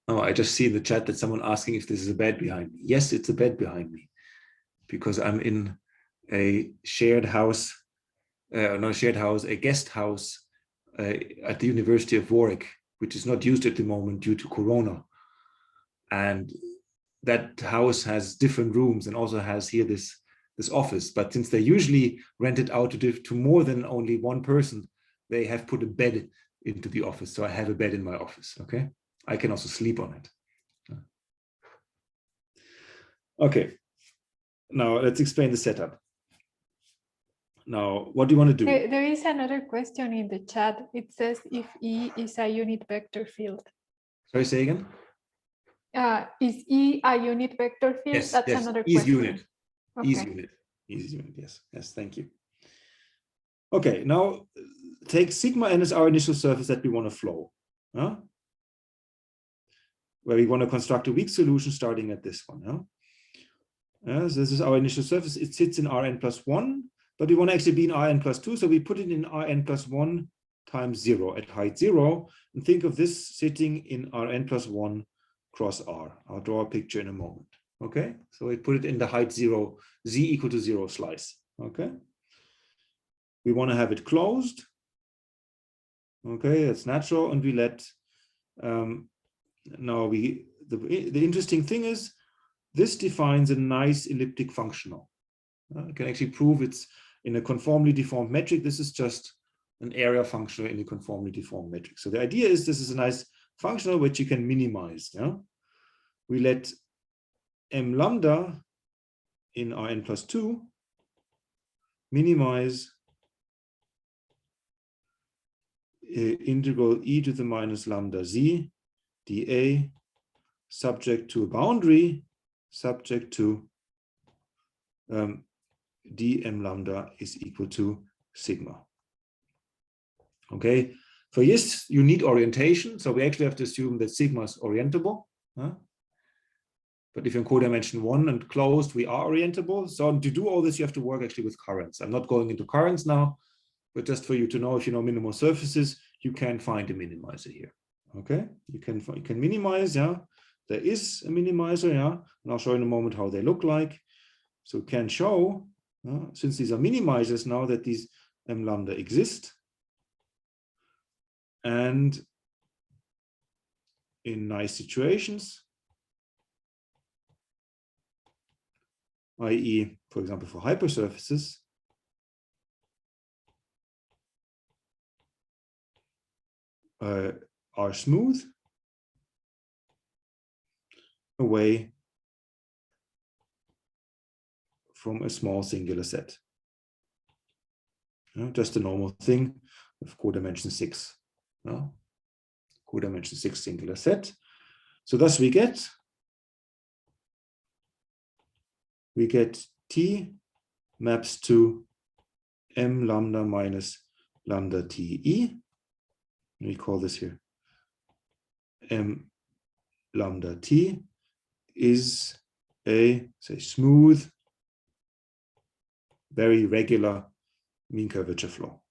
Oh, I just see in the chat that someone asking if this is a bed behind me. Yes, it's a bed behind me because I'm in a shared house, not a shared house, a guest house at the University of Warwick, which is not used at the moment due to Corona. And that house has different rooms and also has here this office. But since they usually rent it out to more than only one person, they have put a bed into the office. So I have a bed in my office, okay? I can also sleep on it. Okay, now let's explain the setup. Now, what do you want to do? There is another question in the chat. It says if E is a unit vector field. Sorry, say again? Is E a unit vector field? Yes, That's yes. another Is question. unit. Okay. Is unit. Is unit, yes. Yes, thank you. Okay, now take sigma n as our initial surface that we want to flow. Where we want to construct a weak solution starting at this one. So this is our initial surface. It sits in Rn plus 1, but we want to actually be in Rn plus 2. So we put it in Rn plus 1 times 0 at height 0. And think of this sitting in Rn plus 1 cross R. I'll draw a picture in a moment. Okay, so we put it in the height 0, z equal to 0 slice. Okay, we want to have it closed. Okay, that's natural. And we let, now the interesting thing is, this defines a nice elliptic functional. I can actually prove it's in a conformally deformed metric. This is just an area functional in a conformally deformed metric. So the idea is this is a nice functional which you can minimize. We let m lambda in Rn plus 2 minimize integral e to the minus lambda z dA subject to a boundary subject to dm lambda is equal to sigma. Okay, for yes, you need orientation. So we actually have to assume that sigma is orientable. But if you're in codimension 1 and closed, we are orientable. So to do all this, you have to work actually with currents. I'm not going into currents now, but just for you to know, if you know minimal surfaces, you can find a minimizer here. Okay, you can minimize. There is a minimizer. And I'll show in a moment how they look like. So can show, since these are minimizers now, that these m lambda exist. And in nice situations, i.e., for example, for hypersurfaces, are smooth away from a small singular set. Just a normal thing of codimension 6. Codimension 6 singular set. So thus we get T maps to m lambda minus lambda TE. We call this here m lambda T is a, say, smooth, very regular mean curvature flow.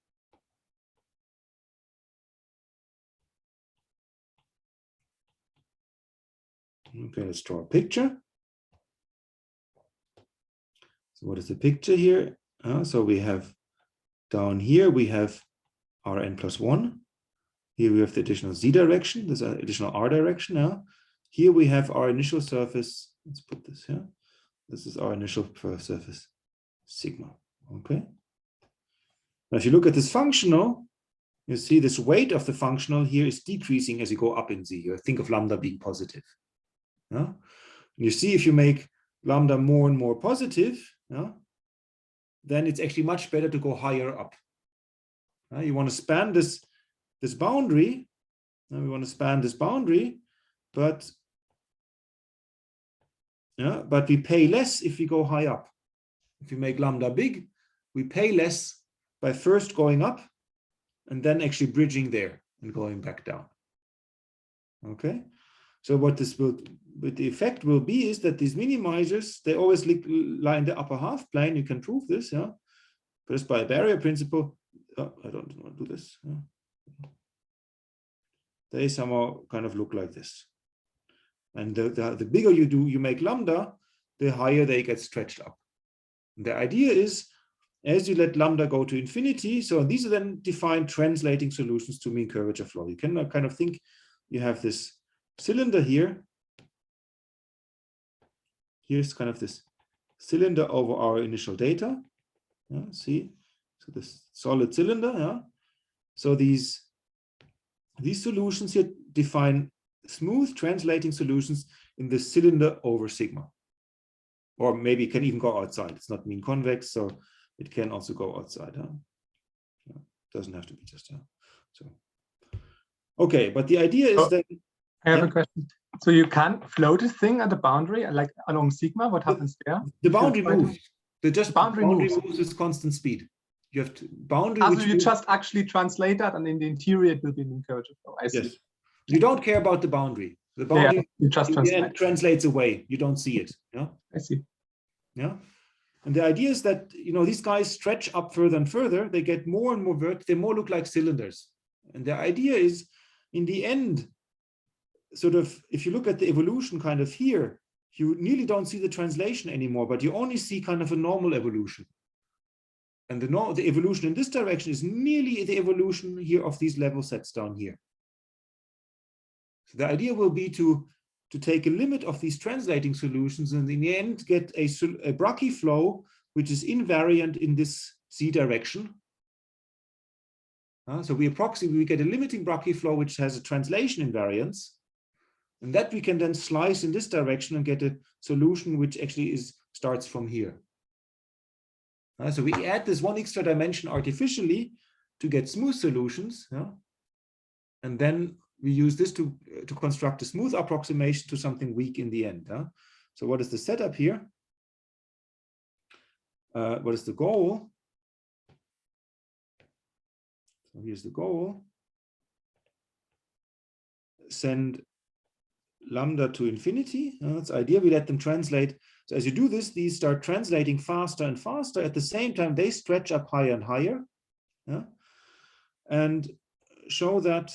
Okay, let's draw a picture. So what is the picture here? So we have down here, we have Rn plus 1. Here we have the additional z direction, this additional r direction. Here we have our initial surface. Let's put this here. This is our initial surface, sigma. Okay. Now, if you look at this functional, you see this weight of the functional here is decreasing as you go up in z. You think of lambda being positive. You see, if you make lambda more and more positive, then it's actually much better to go higher up. You want to span this boundary. We want to span this boundary, but we pay less if we go high up. If we make lambda big, we pay less by first going up and then actually bridging there and going back down. Okay, so what the effect will be is that these minimizers, they always lie in the upper half plane. You can prove this, just by a barrier principle. I don't want to do this. They somehow kind of look like this. And the bigger you make lambda, the higher they get stretched up. And the idea is, as you let lambda go to infinity, so these are then defined translating solutions to mean curvature flow. You can kind of think you have this cylinder here. Here's kind of this cylinder over our initial data. See, so this solid cylinder. So these solutions here define smooth translating solutions in the cylinder over sigma. Or maybe it can even go outside. It's not mean convex, so it can also go outside. Doesn't have to be just so. Okay, but the idea is that I have a question. So you can't float this thing at the boundary, like along sigma. What happens there? The boundary moves. The boundary moves with constant speed. You have to boundary. So you just actually translate that, and in the interior it will be mean curvature flow. I see. Yes. You don't care about the boundary. The boundary you just translates away. You don't see it. I see. And the idea is that these guys stretch up further and further. They get more and more vertical. They more look like cylinders. And the idea is, in the end, sort of, if you look at the evolution kind of here, you nearly don't see the translation anymore, but you only see kind of a normal evolution. And the evolution in this direction is nearly the evolution here of these level sets down here. So the idea will be to take a limit of these translating solutions and in the end get a Brakke flow which is invariant in this z direction. So we get a limiting Brakke flow which has a translation invariance, and that we can then slice in this direction and get a solution which actually starts from here. So we add this one extra dimension artificially to get smooth solutions, and then we use this to construct a smooth approximation to something weak in the end. So what is the setup here? What is the goal? So here's the goal. Send lambda to infinity. That's the idea. We let them translate. So as you do this, these start translating faster and faster. At the same time, they stretch up higher and higher. And show that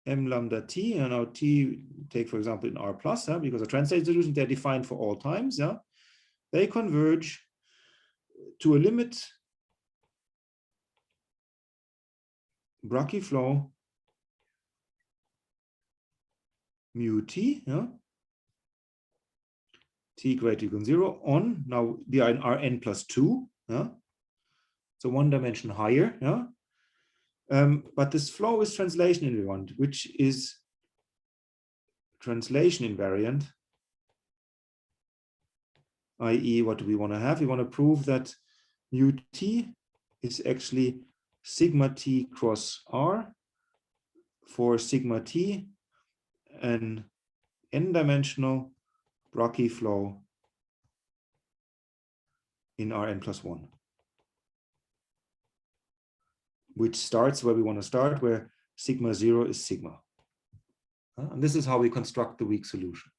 m lambda t, and now t, take for example in R plus, because a translated solution, they're defined for all times. They converge to a limit Brakke flow mu t, t greater than 0 on, now we are in Rn plus 2, so one dimension higher. But this flow is translation invariant, which is translation invariant, i.e. what do we want to have? We want to prove that mu t is actually sigma t cross r for sigma t, an n-dimensional Brakke flow in Rn plus 1. Which starts where we want to start, where sigma 0 is sigma. And this is how we construct the weak solution.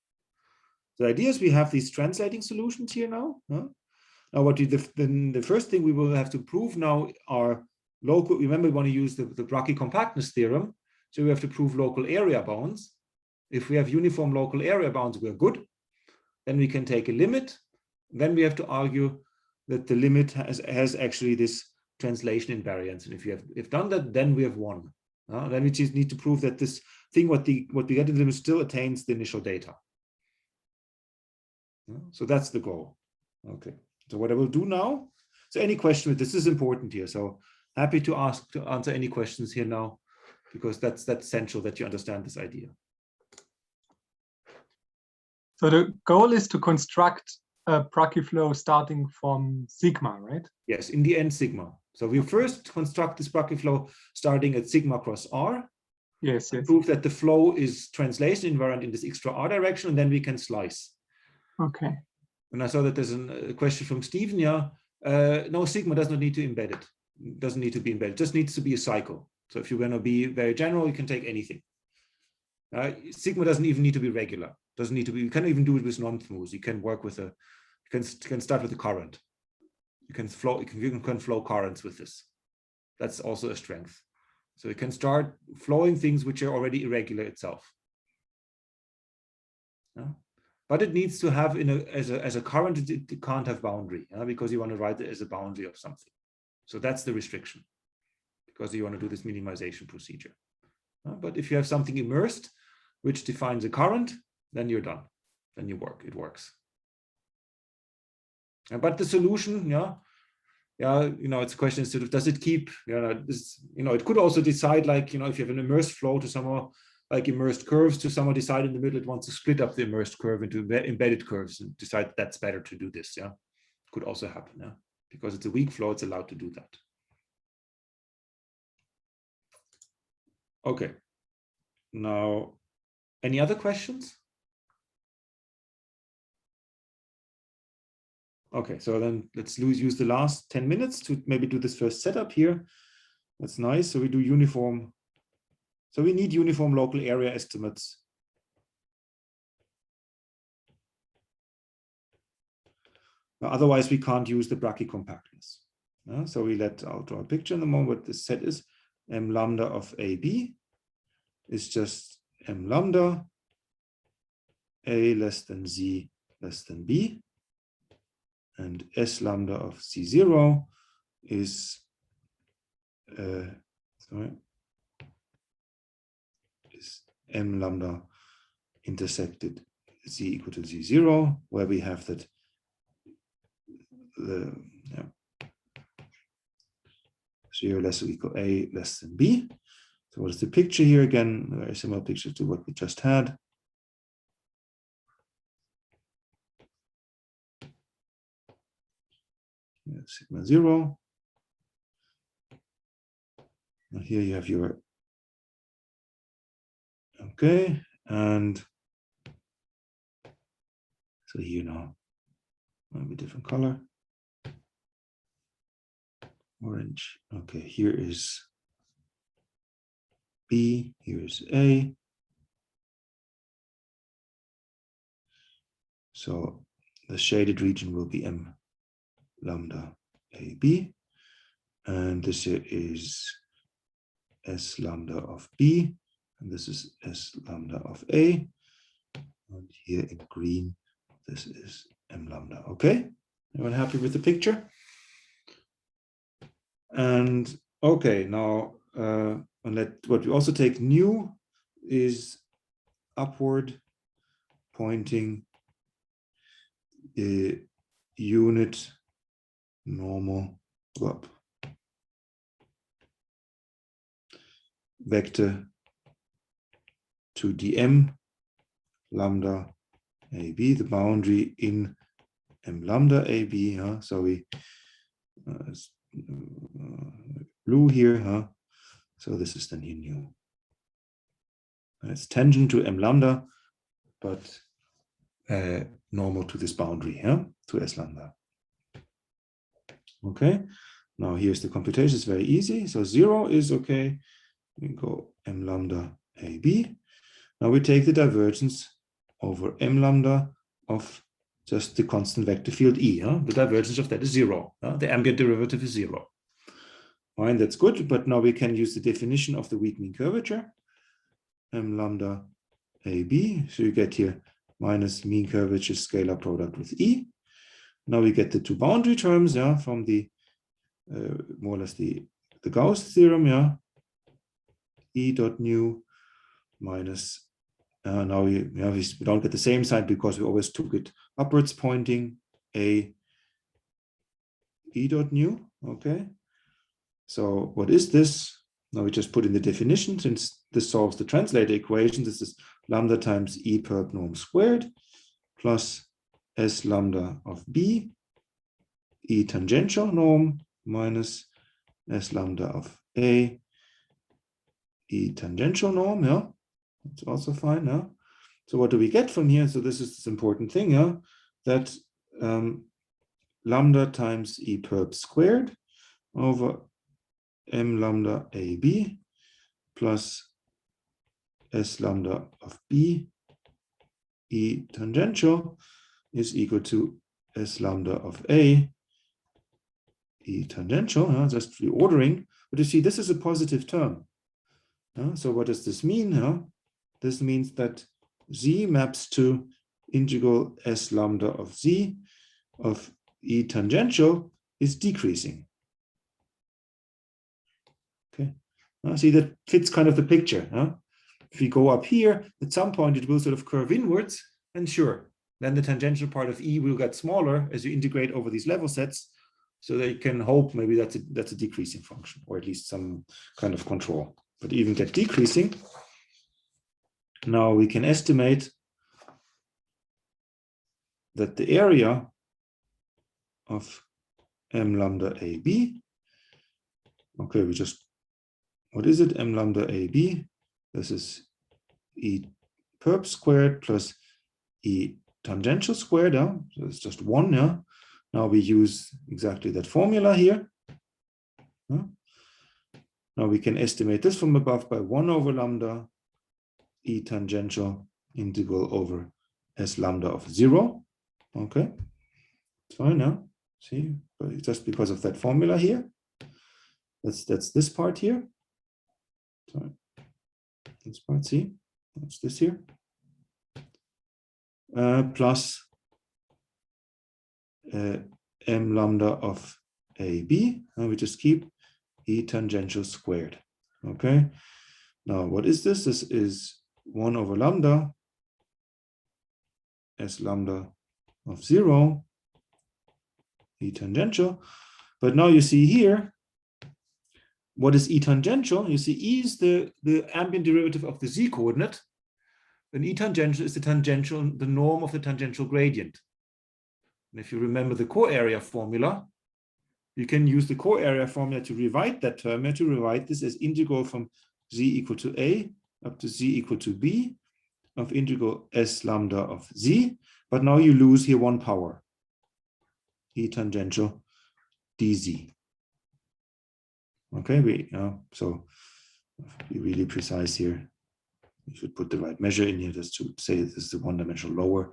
The idea is we have these translating solutions here now. Now, the first thing we will have to prove now are local. Remember, we want to use the Brakke compactness theorem. So we have to prove local area bounds. If we have uniform local area bounds, we're good. then we can take a limit. Then we have to argue that the limit has actually this translation invariance. And if you have done that, then we have won. Then we just need to prove that this thing, what we get in the limit still attains the initial data. So that's the goal. Okay. So what I will do now, so any question with this is important here. So happy to answer any questions here now, because that's essential that you understand this idea. So the goal is to construct a Brakke flow starting from sigma, right? Yes, in the end, sigma. So we first construct this Brakke flow starting at sigma cross r. Yes, yes. Prove that the flow is translation invariant in this extra r direction, and then we can slice. Okay. And I saw that there's a question from Stephen. Yeah, no, sigma does not need to embed it. It doesn't need to be embedded. It just needs to be a cycle. So if you're going to be very general, you can take anything. Sigma doesn't even need to be regular. Doesn't need to be. You can even do it with non-smooth. You can work with a. You can start with a current. You can flow. You can flow currents with this. That's also a strength. So you can start flowing things which are already irregular itself. But it needs to have as a current. It can't have boundary because you want to write it as a boundary of something. So that's the restriction, because you want to do this minimization procedure. But if you have something immersed, which defines a current, then you're done. Then it works. But the solution, it's a question instead of does it keep, it could also decide, like, if you have an immersed flow to somewhere, like immersed curves, to someone decide in the middle it wants to split up the immersed curve into embedded curves and decide that's better to do this. Could also happen. Because it's a weak flow, it's allowed to do that. Okay. Now, any other questions? Okay, so then let's use the last 10 minutes to maybe do this first setup here. That's nice. So we do uniform. So we need uniform local area estimates. Now, otherwise, we can't use the Brakke compactness. So I'll draw a picture in the moment. What this set is, m lambda of AB is just m lambda, A less than Z less than B. And S lambda of C0 is M lambda intersected Z equal to Z0, where we have that the 0 less than or equal A less than B. So what is the picture here? Again, a very similar picture to what we just had. Sigma 0. Now here you have your, okay, and so here now, maybe different color, orange. Okay, here is B, here is A. So the shaded region will be M lambda AB, and this here is S lambda of B, and this is S lambda of A, and here in green, this is M lambda. Okay, everyone happy with the picture? And okay, now what we also take new is upward pointing unit normal vector to dm lambda AB, the boundary in m lambda AB. So we blue here. So this is then here new. It's tangent to m lambda, but normal to this boundary, to S lambda. Okay, now here's the computation. It's very easy. So 0 is okay. We go m lambda AB. Now we take the divergence over m lambda of just the constant vector field E. The divergence of that is 0. The ambient derivative is 0. Fine, that's good. But now we can use the definition of the weak mean curvature. M lambda AB. So you get here minus mean curvature scalar product with E. Now we get the two boundary terms, yeah, from the more or less the Gauss theorem, yeah. E dot nu minus now we don't get the same sign because we always took it upwards pointing a E dot nu. Okay. So what is this? Now we just put in the definition, since this solves the translator equation. This is lambda times E perp norm squared plus S lambda of B, E tangential norm minus S lambda of A, E tangential norm. Yeah, it's also fine. Yeah. So what do we get from here? So this is this important thing. Yeah, that lambda times E perp squared over M lambda AB plus S lambda of B E tangential is equal to S lambda of A E tangential, just reordering. But you see, this is a positive term. So what does this mean? This means that Z maps to integral S lambda of Z of E tangential is decreasing. Okay. See, that fits kind of the picture. If we go up here, at some point it will sort of curve inwards, and sure, then the tangential part of E will get smaller as you integrate over these level sets, so that you can hope maybe that's a decreasing function, or at least some kind of control. But even get decreasing, now we can estimate that the area of M lambda AB, okay, what is it? M lambda AB, this is E perp squared plus E tangential squared, so it's just 1, yeah. Now we use exactly that formula here. Now we can estimate this from above by 1 over lambda E tangential integral over S lambda of 0. Okay, it's fine now. See, but just because of that formula here. That's this part here. Sorry. This part, see, that's this here. Plus M lambda of AB, and we just keep E tangential squared. Okay, now what is this? This is 1 over lambda S lambda of 0 E tangential. But now you see here, what is E tangential? You see E is the ambient derivative of the Z coordinate, and E tangential is the norm of the tangential gradient. And if you remember the core area formula, you can use the core area formula to rewrite that term, and to rewrite this as integral from Z equal to A up to Z equal to B of integral S lambda of Z. But now you lose here one power, E tangential dZ. Okay, so be really precise here. You should put the right measure in here just to say this is the one-dimensional lower.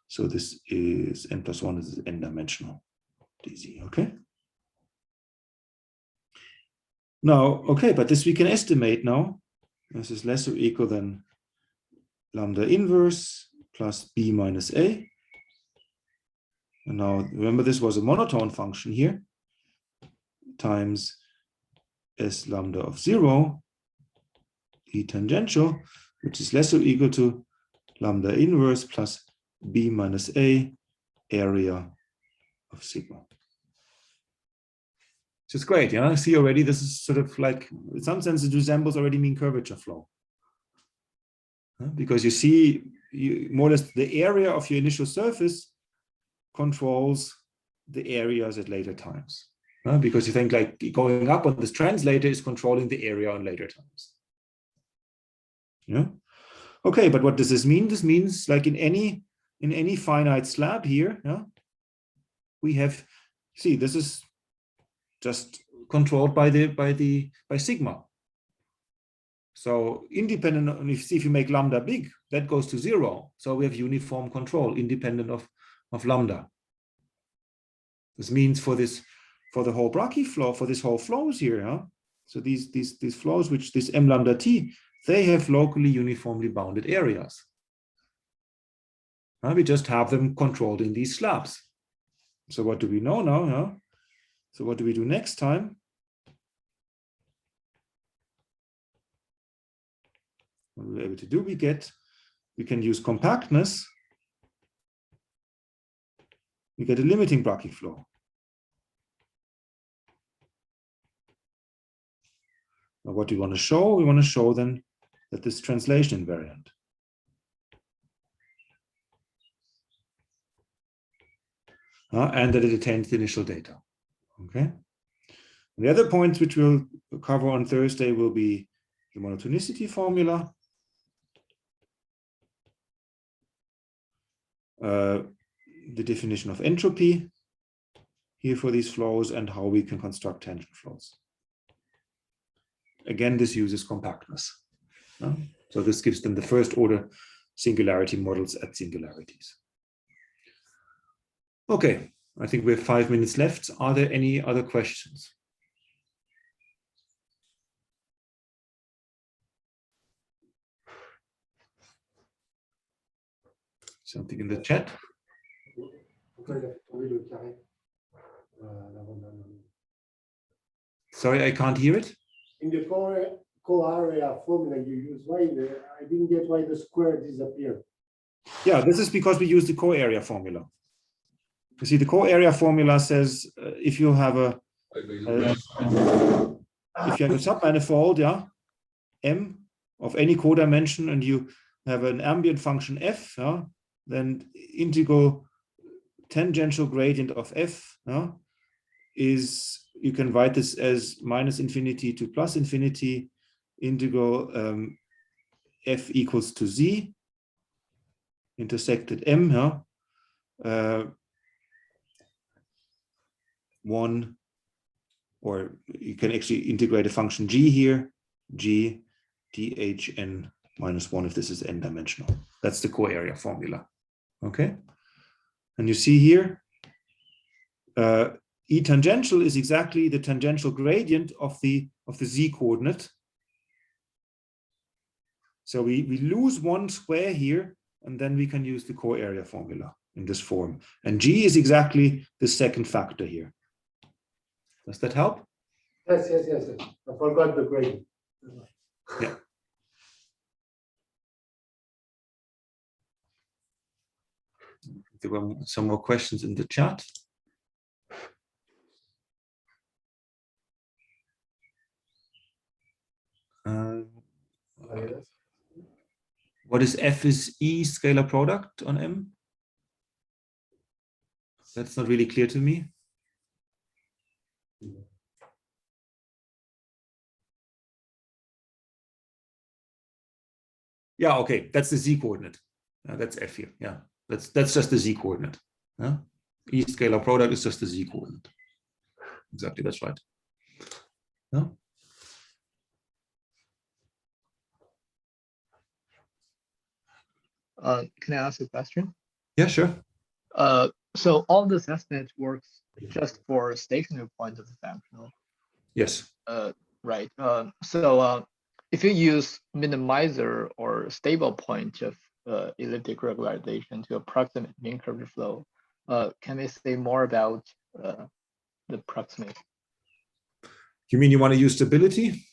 So this is n plus 1, this is n-dimensional dz, okay? Now, okay, but this we can estimate now. This is less or equal than lambda inverse plus b minus a. And now remember, this was a monotone function here, times s lambda of 0 e tangential, which is less or equal to lambda inverse plus b minus a area of sigma. Which is great, yeah. See already, this is sort of like, in some sense, it resembles already mean curvature flow. Because you see, more or less the area of your initial surface controls the areas at later times. Because you think like going up on this translator is controlling the area on later times. Yeah. Okay, but what does this mean? This means like in any finite slab here, yeah, we have, see, this is just controlled by sigma. So independent of, if you make lambda big, that goes to 0. So we have uniform control independent of lambda. This means for the whole Brakke flow, for this whole flows here, yeah? So these flows, which this m lambda t, they have locally uniformly bounded areas. We just have them controlled in these slabs. So what do we know now? So what do we do next time? What we're able to do, we can use compactness. We get a limiting Brakke flow. Now what do we want to show? We want to show then that this translation invariant. And that it attains the initial data. Okay. The other points which we'll cover on Thursday will be the monotonicity formula, the definition of entropy here for these flows, and how we can construct tangent flows. Again, this uses compactness. So this gives them the first order singularity models at singularities. Okay, I think we have 5 minutes left. Are there any other questions? Something in the chat? Sorry, I can't hear it. In the co-area formula you use, I didn't get why the square disappeared. Yeah, this is because we use the co-area formula. You see, the co-area formula says if you have a submanifold, yeah, M of any codimension, and you have an ambient function f, yeah, then integral tangential gradient of f is, you can write this as minus infinity to plus infinity integral f equals to z intersected m, one, or you can actually integrate a function g here, g dhn minus 1 if this is n dimensional. That's the co-area formula. Okay, and you see here E tangential is exactly the tangential gradient of the z coordinate. So we lose one square here, and then we can use the co-area formula in this form. And g is exactly the second factor here. Does that help? Yes. I forgot the gradient. Yeah. There were some more questions in the chat. What is F is E scalar product on M? That's not really clear to me. Yeah, okay, that's the Z coordinate. That's F here. Yeah, that's just the Z coordinate. E scalar product is just the Z coordinate. Exactly, that's right. Yeah. Can I ask a question? Yeah, sure. So all this estimate works just for stationary points of the functional. Yes. Right. So if you use minimizer or stable point of elliptic regularization to approximate mean curvature flow, can we say more about the approximate? You mean you want to use stability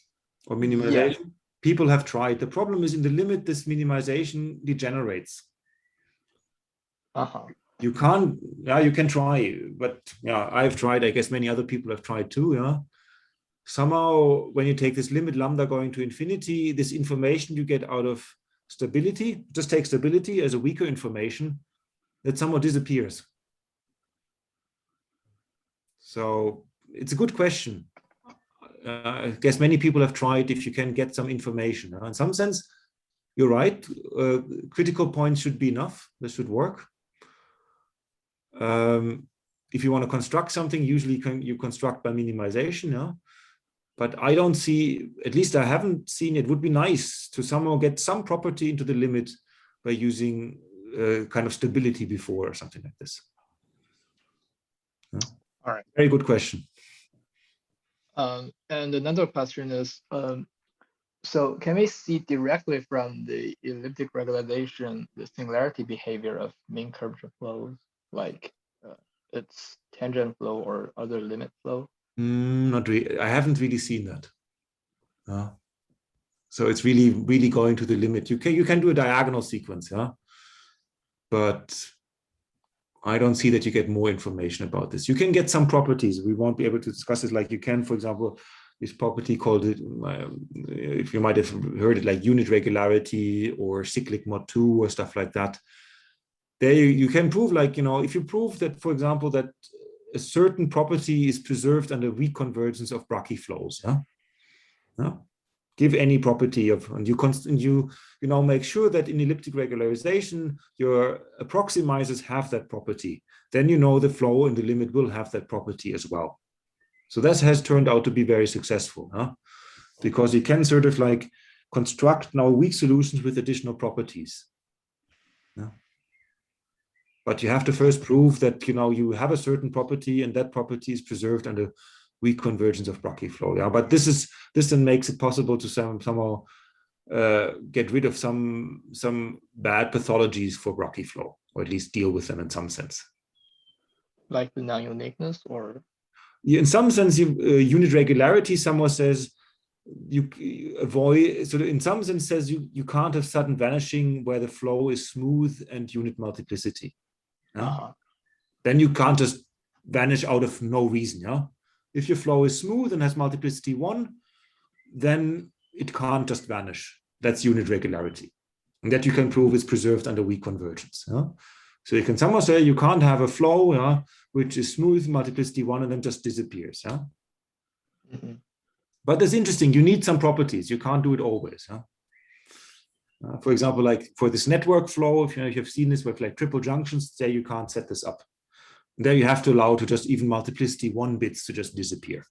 or minimization? Yeah. People have tried. The problem is in the limit, this minimization degenerates. You can't, yeah, you can try, but yeah, I've tried. I guess many other people have tried too. Yeah. Somehow, when you take this limit lambda going to infinity, this information you get out of stability, just take stability as a weaker information, that somehow disappears. So it's a good question. I guess many people have tried if you can get some information. In some sense, you're right. Critical points should be enough. This should work. If you want to construct something, usually you construct by minimization. Yeah? But I don't see, at least I haven't seen, it would be nice to somehow get some property into the limit by using kind of stability before or something like this. Yeah? All right. Very good question. And another question is, So can we see directly from the elliptic regularization the singularity behavior of mean curvature flows, like its tangent flow or other limit flow? Not really. I haven't really seen that. So it's really going to the limit. You can do a diagonal sequence, yeah, but I don't see that you get more information about this. You can get some properties. We won't be able to discuss it. Like you can, for example, this property called it, if you might have heard it, like unit regularity or cyclic mod 2 or stuff like that. There you can prove, like, you know, if you prove that, for example, that a certain property is preserved under weak convergence of Brakke flows, yeah. Give any property of, and you know, make sure that in elliptic regularization your approximizers have that property. Then you know the flow in the limit will have that property as well. So this has turned out to be very successful, because you can sort of like construct now weak solutions with additional properties. But you have to first prove that, you know, you have a certain property and that property is preserved under weak convergence of Brakke flow. Yeah, but this then makes it possible to somehow get rid of some bad pathologies for Brakke flow, or at least deal with them in some sense. Like the non-uniqueness, or? Yeah, in some sense, unit regularity somewhat says you avoid, so in some sense says you can't have sudden vanishing where the flow is smooth and unit multiplicity. Yeah? Then you can't just vanish out of no reason. Yeah. If your flow is smooth and has multiplicity 1, then it can't just vanish. That's unit regularity. And that you can prove is preserved under weak convergence. Yeah? So you can somehow say you can't have a flow, yeah, which is smooth, multiplicity 1, and then just disappears. Yeah? Mm-hmm. But that's interesting. You need some properties. You can't do it always. Yeah? For example, like for this network flow, if you've seen this with like triple junctions, there you can't set this up. There you have to allow to just even multiplicity 1 bits to just disappear.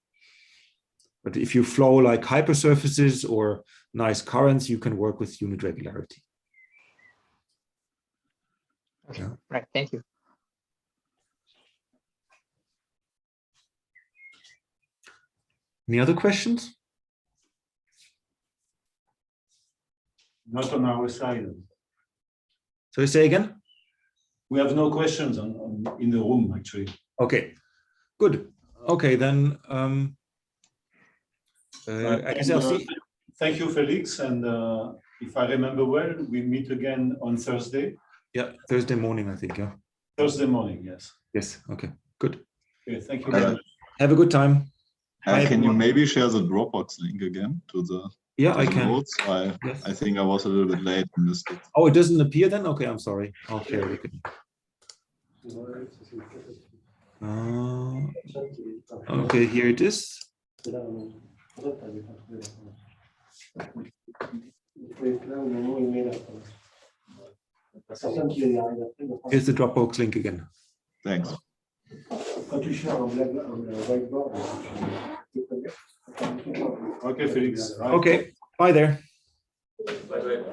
But if you flow like hypersurfaces or nice currents, you can work with unit regularity. Okay, right, thank you. Any other questions? Not on our side. So you say again? We have no questions in the room, actually. Okay, good. Okay, then I guess I'll see. Thank you, Felix. And if I remember well, we meet again on Thursday. Yeah, Thursday morning, I think. Yeah. Thursday morning, yes. Yes. Okay. Good. Okay, thank you very much. Have a good time. Can you maybe share the Dropbox link again to the? Yeah, I can. Notes? I think I was a little bit late and missed it. Oh, it doesn't appear then? Okay, I'm sorry. I'll share it again. Okay, here it is. Here's the Dropbox link again. Thanks. Okay, Felix. Okay, bye there. Bye-bye.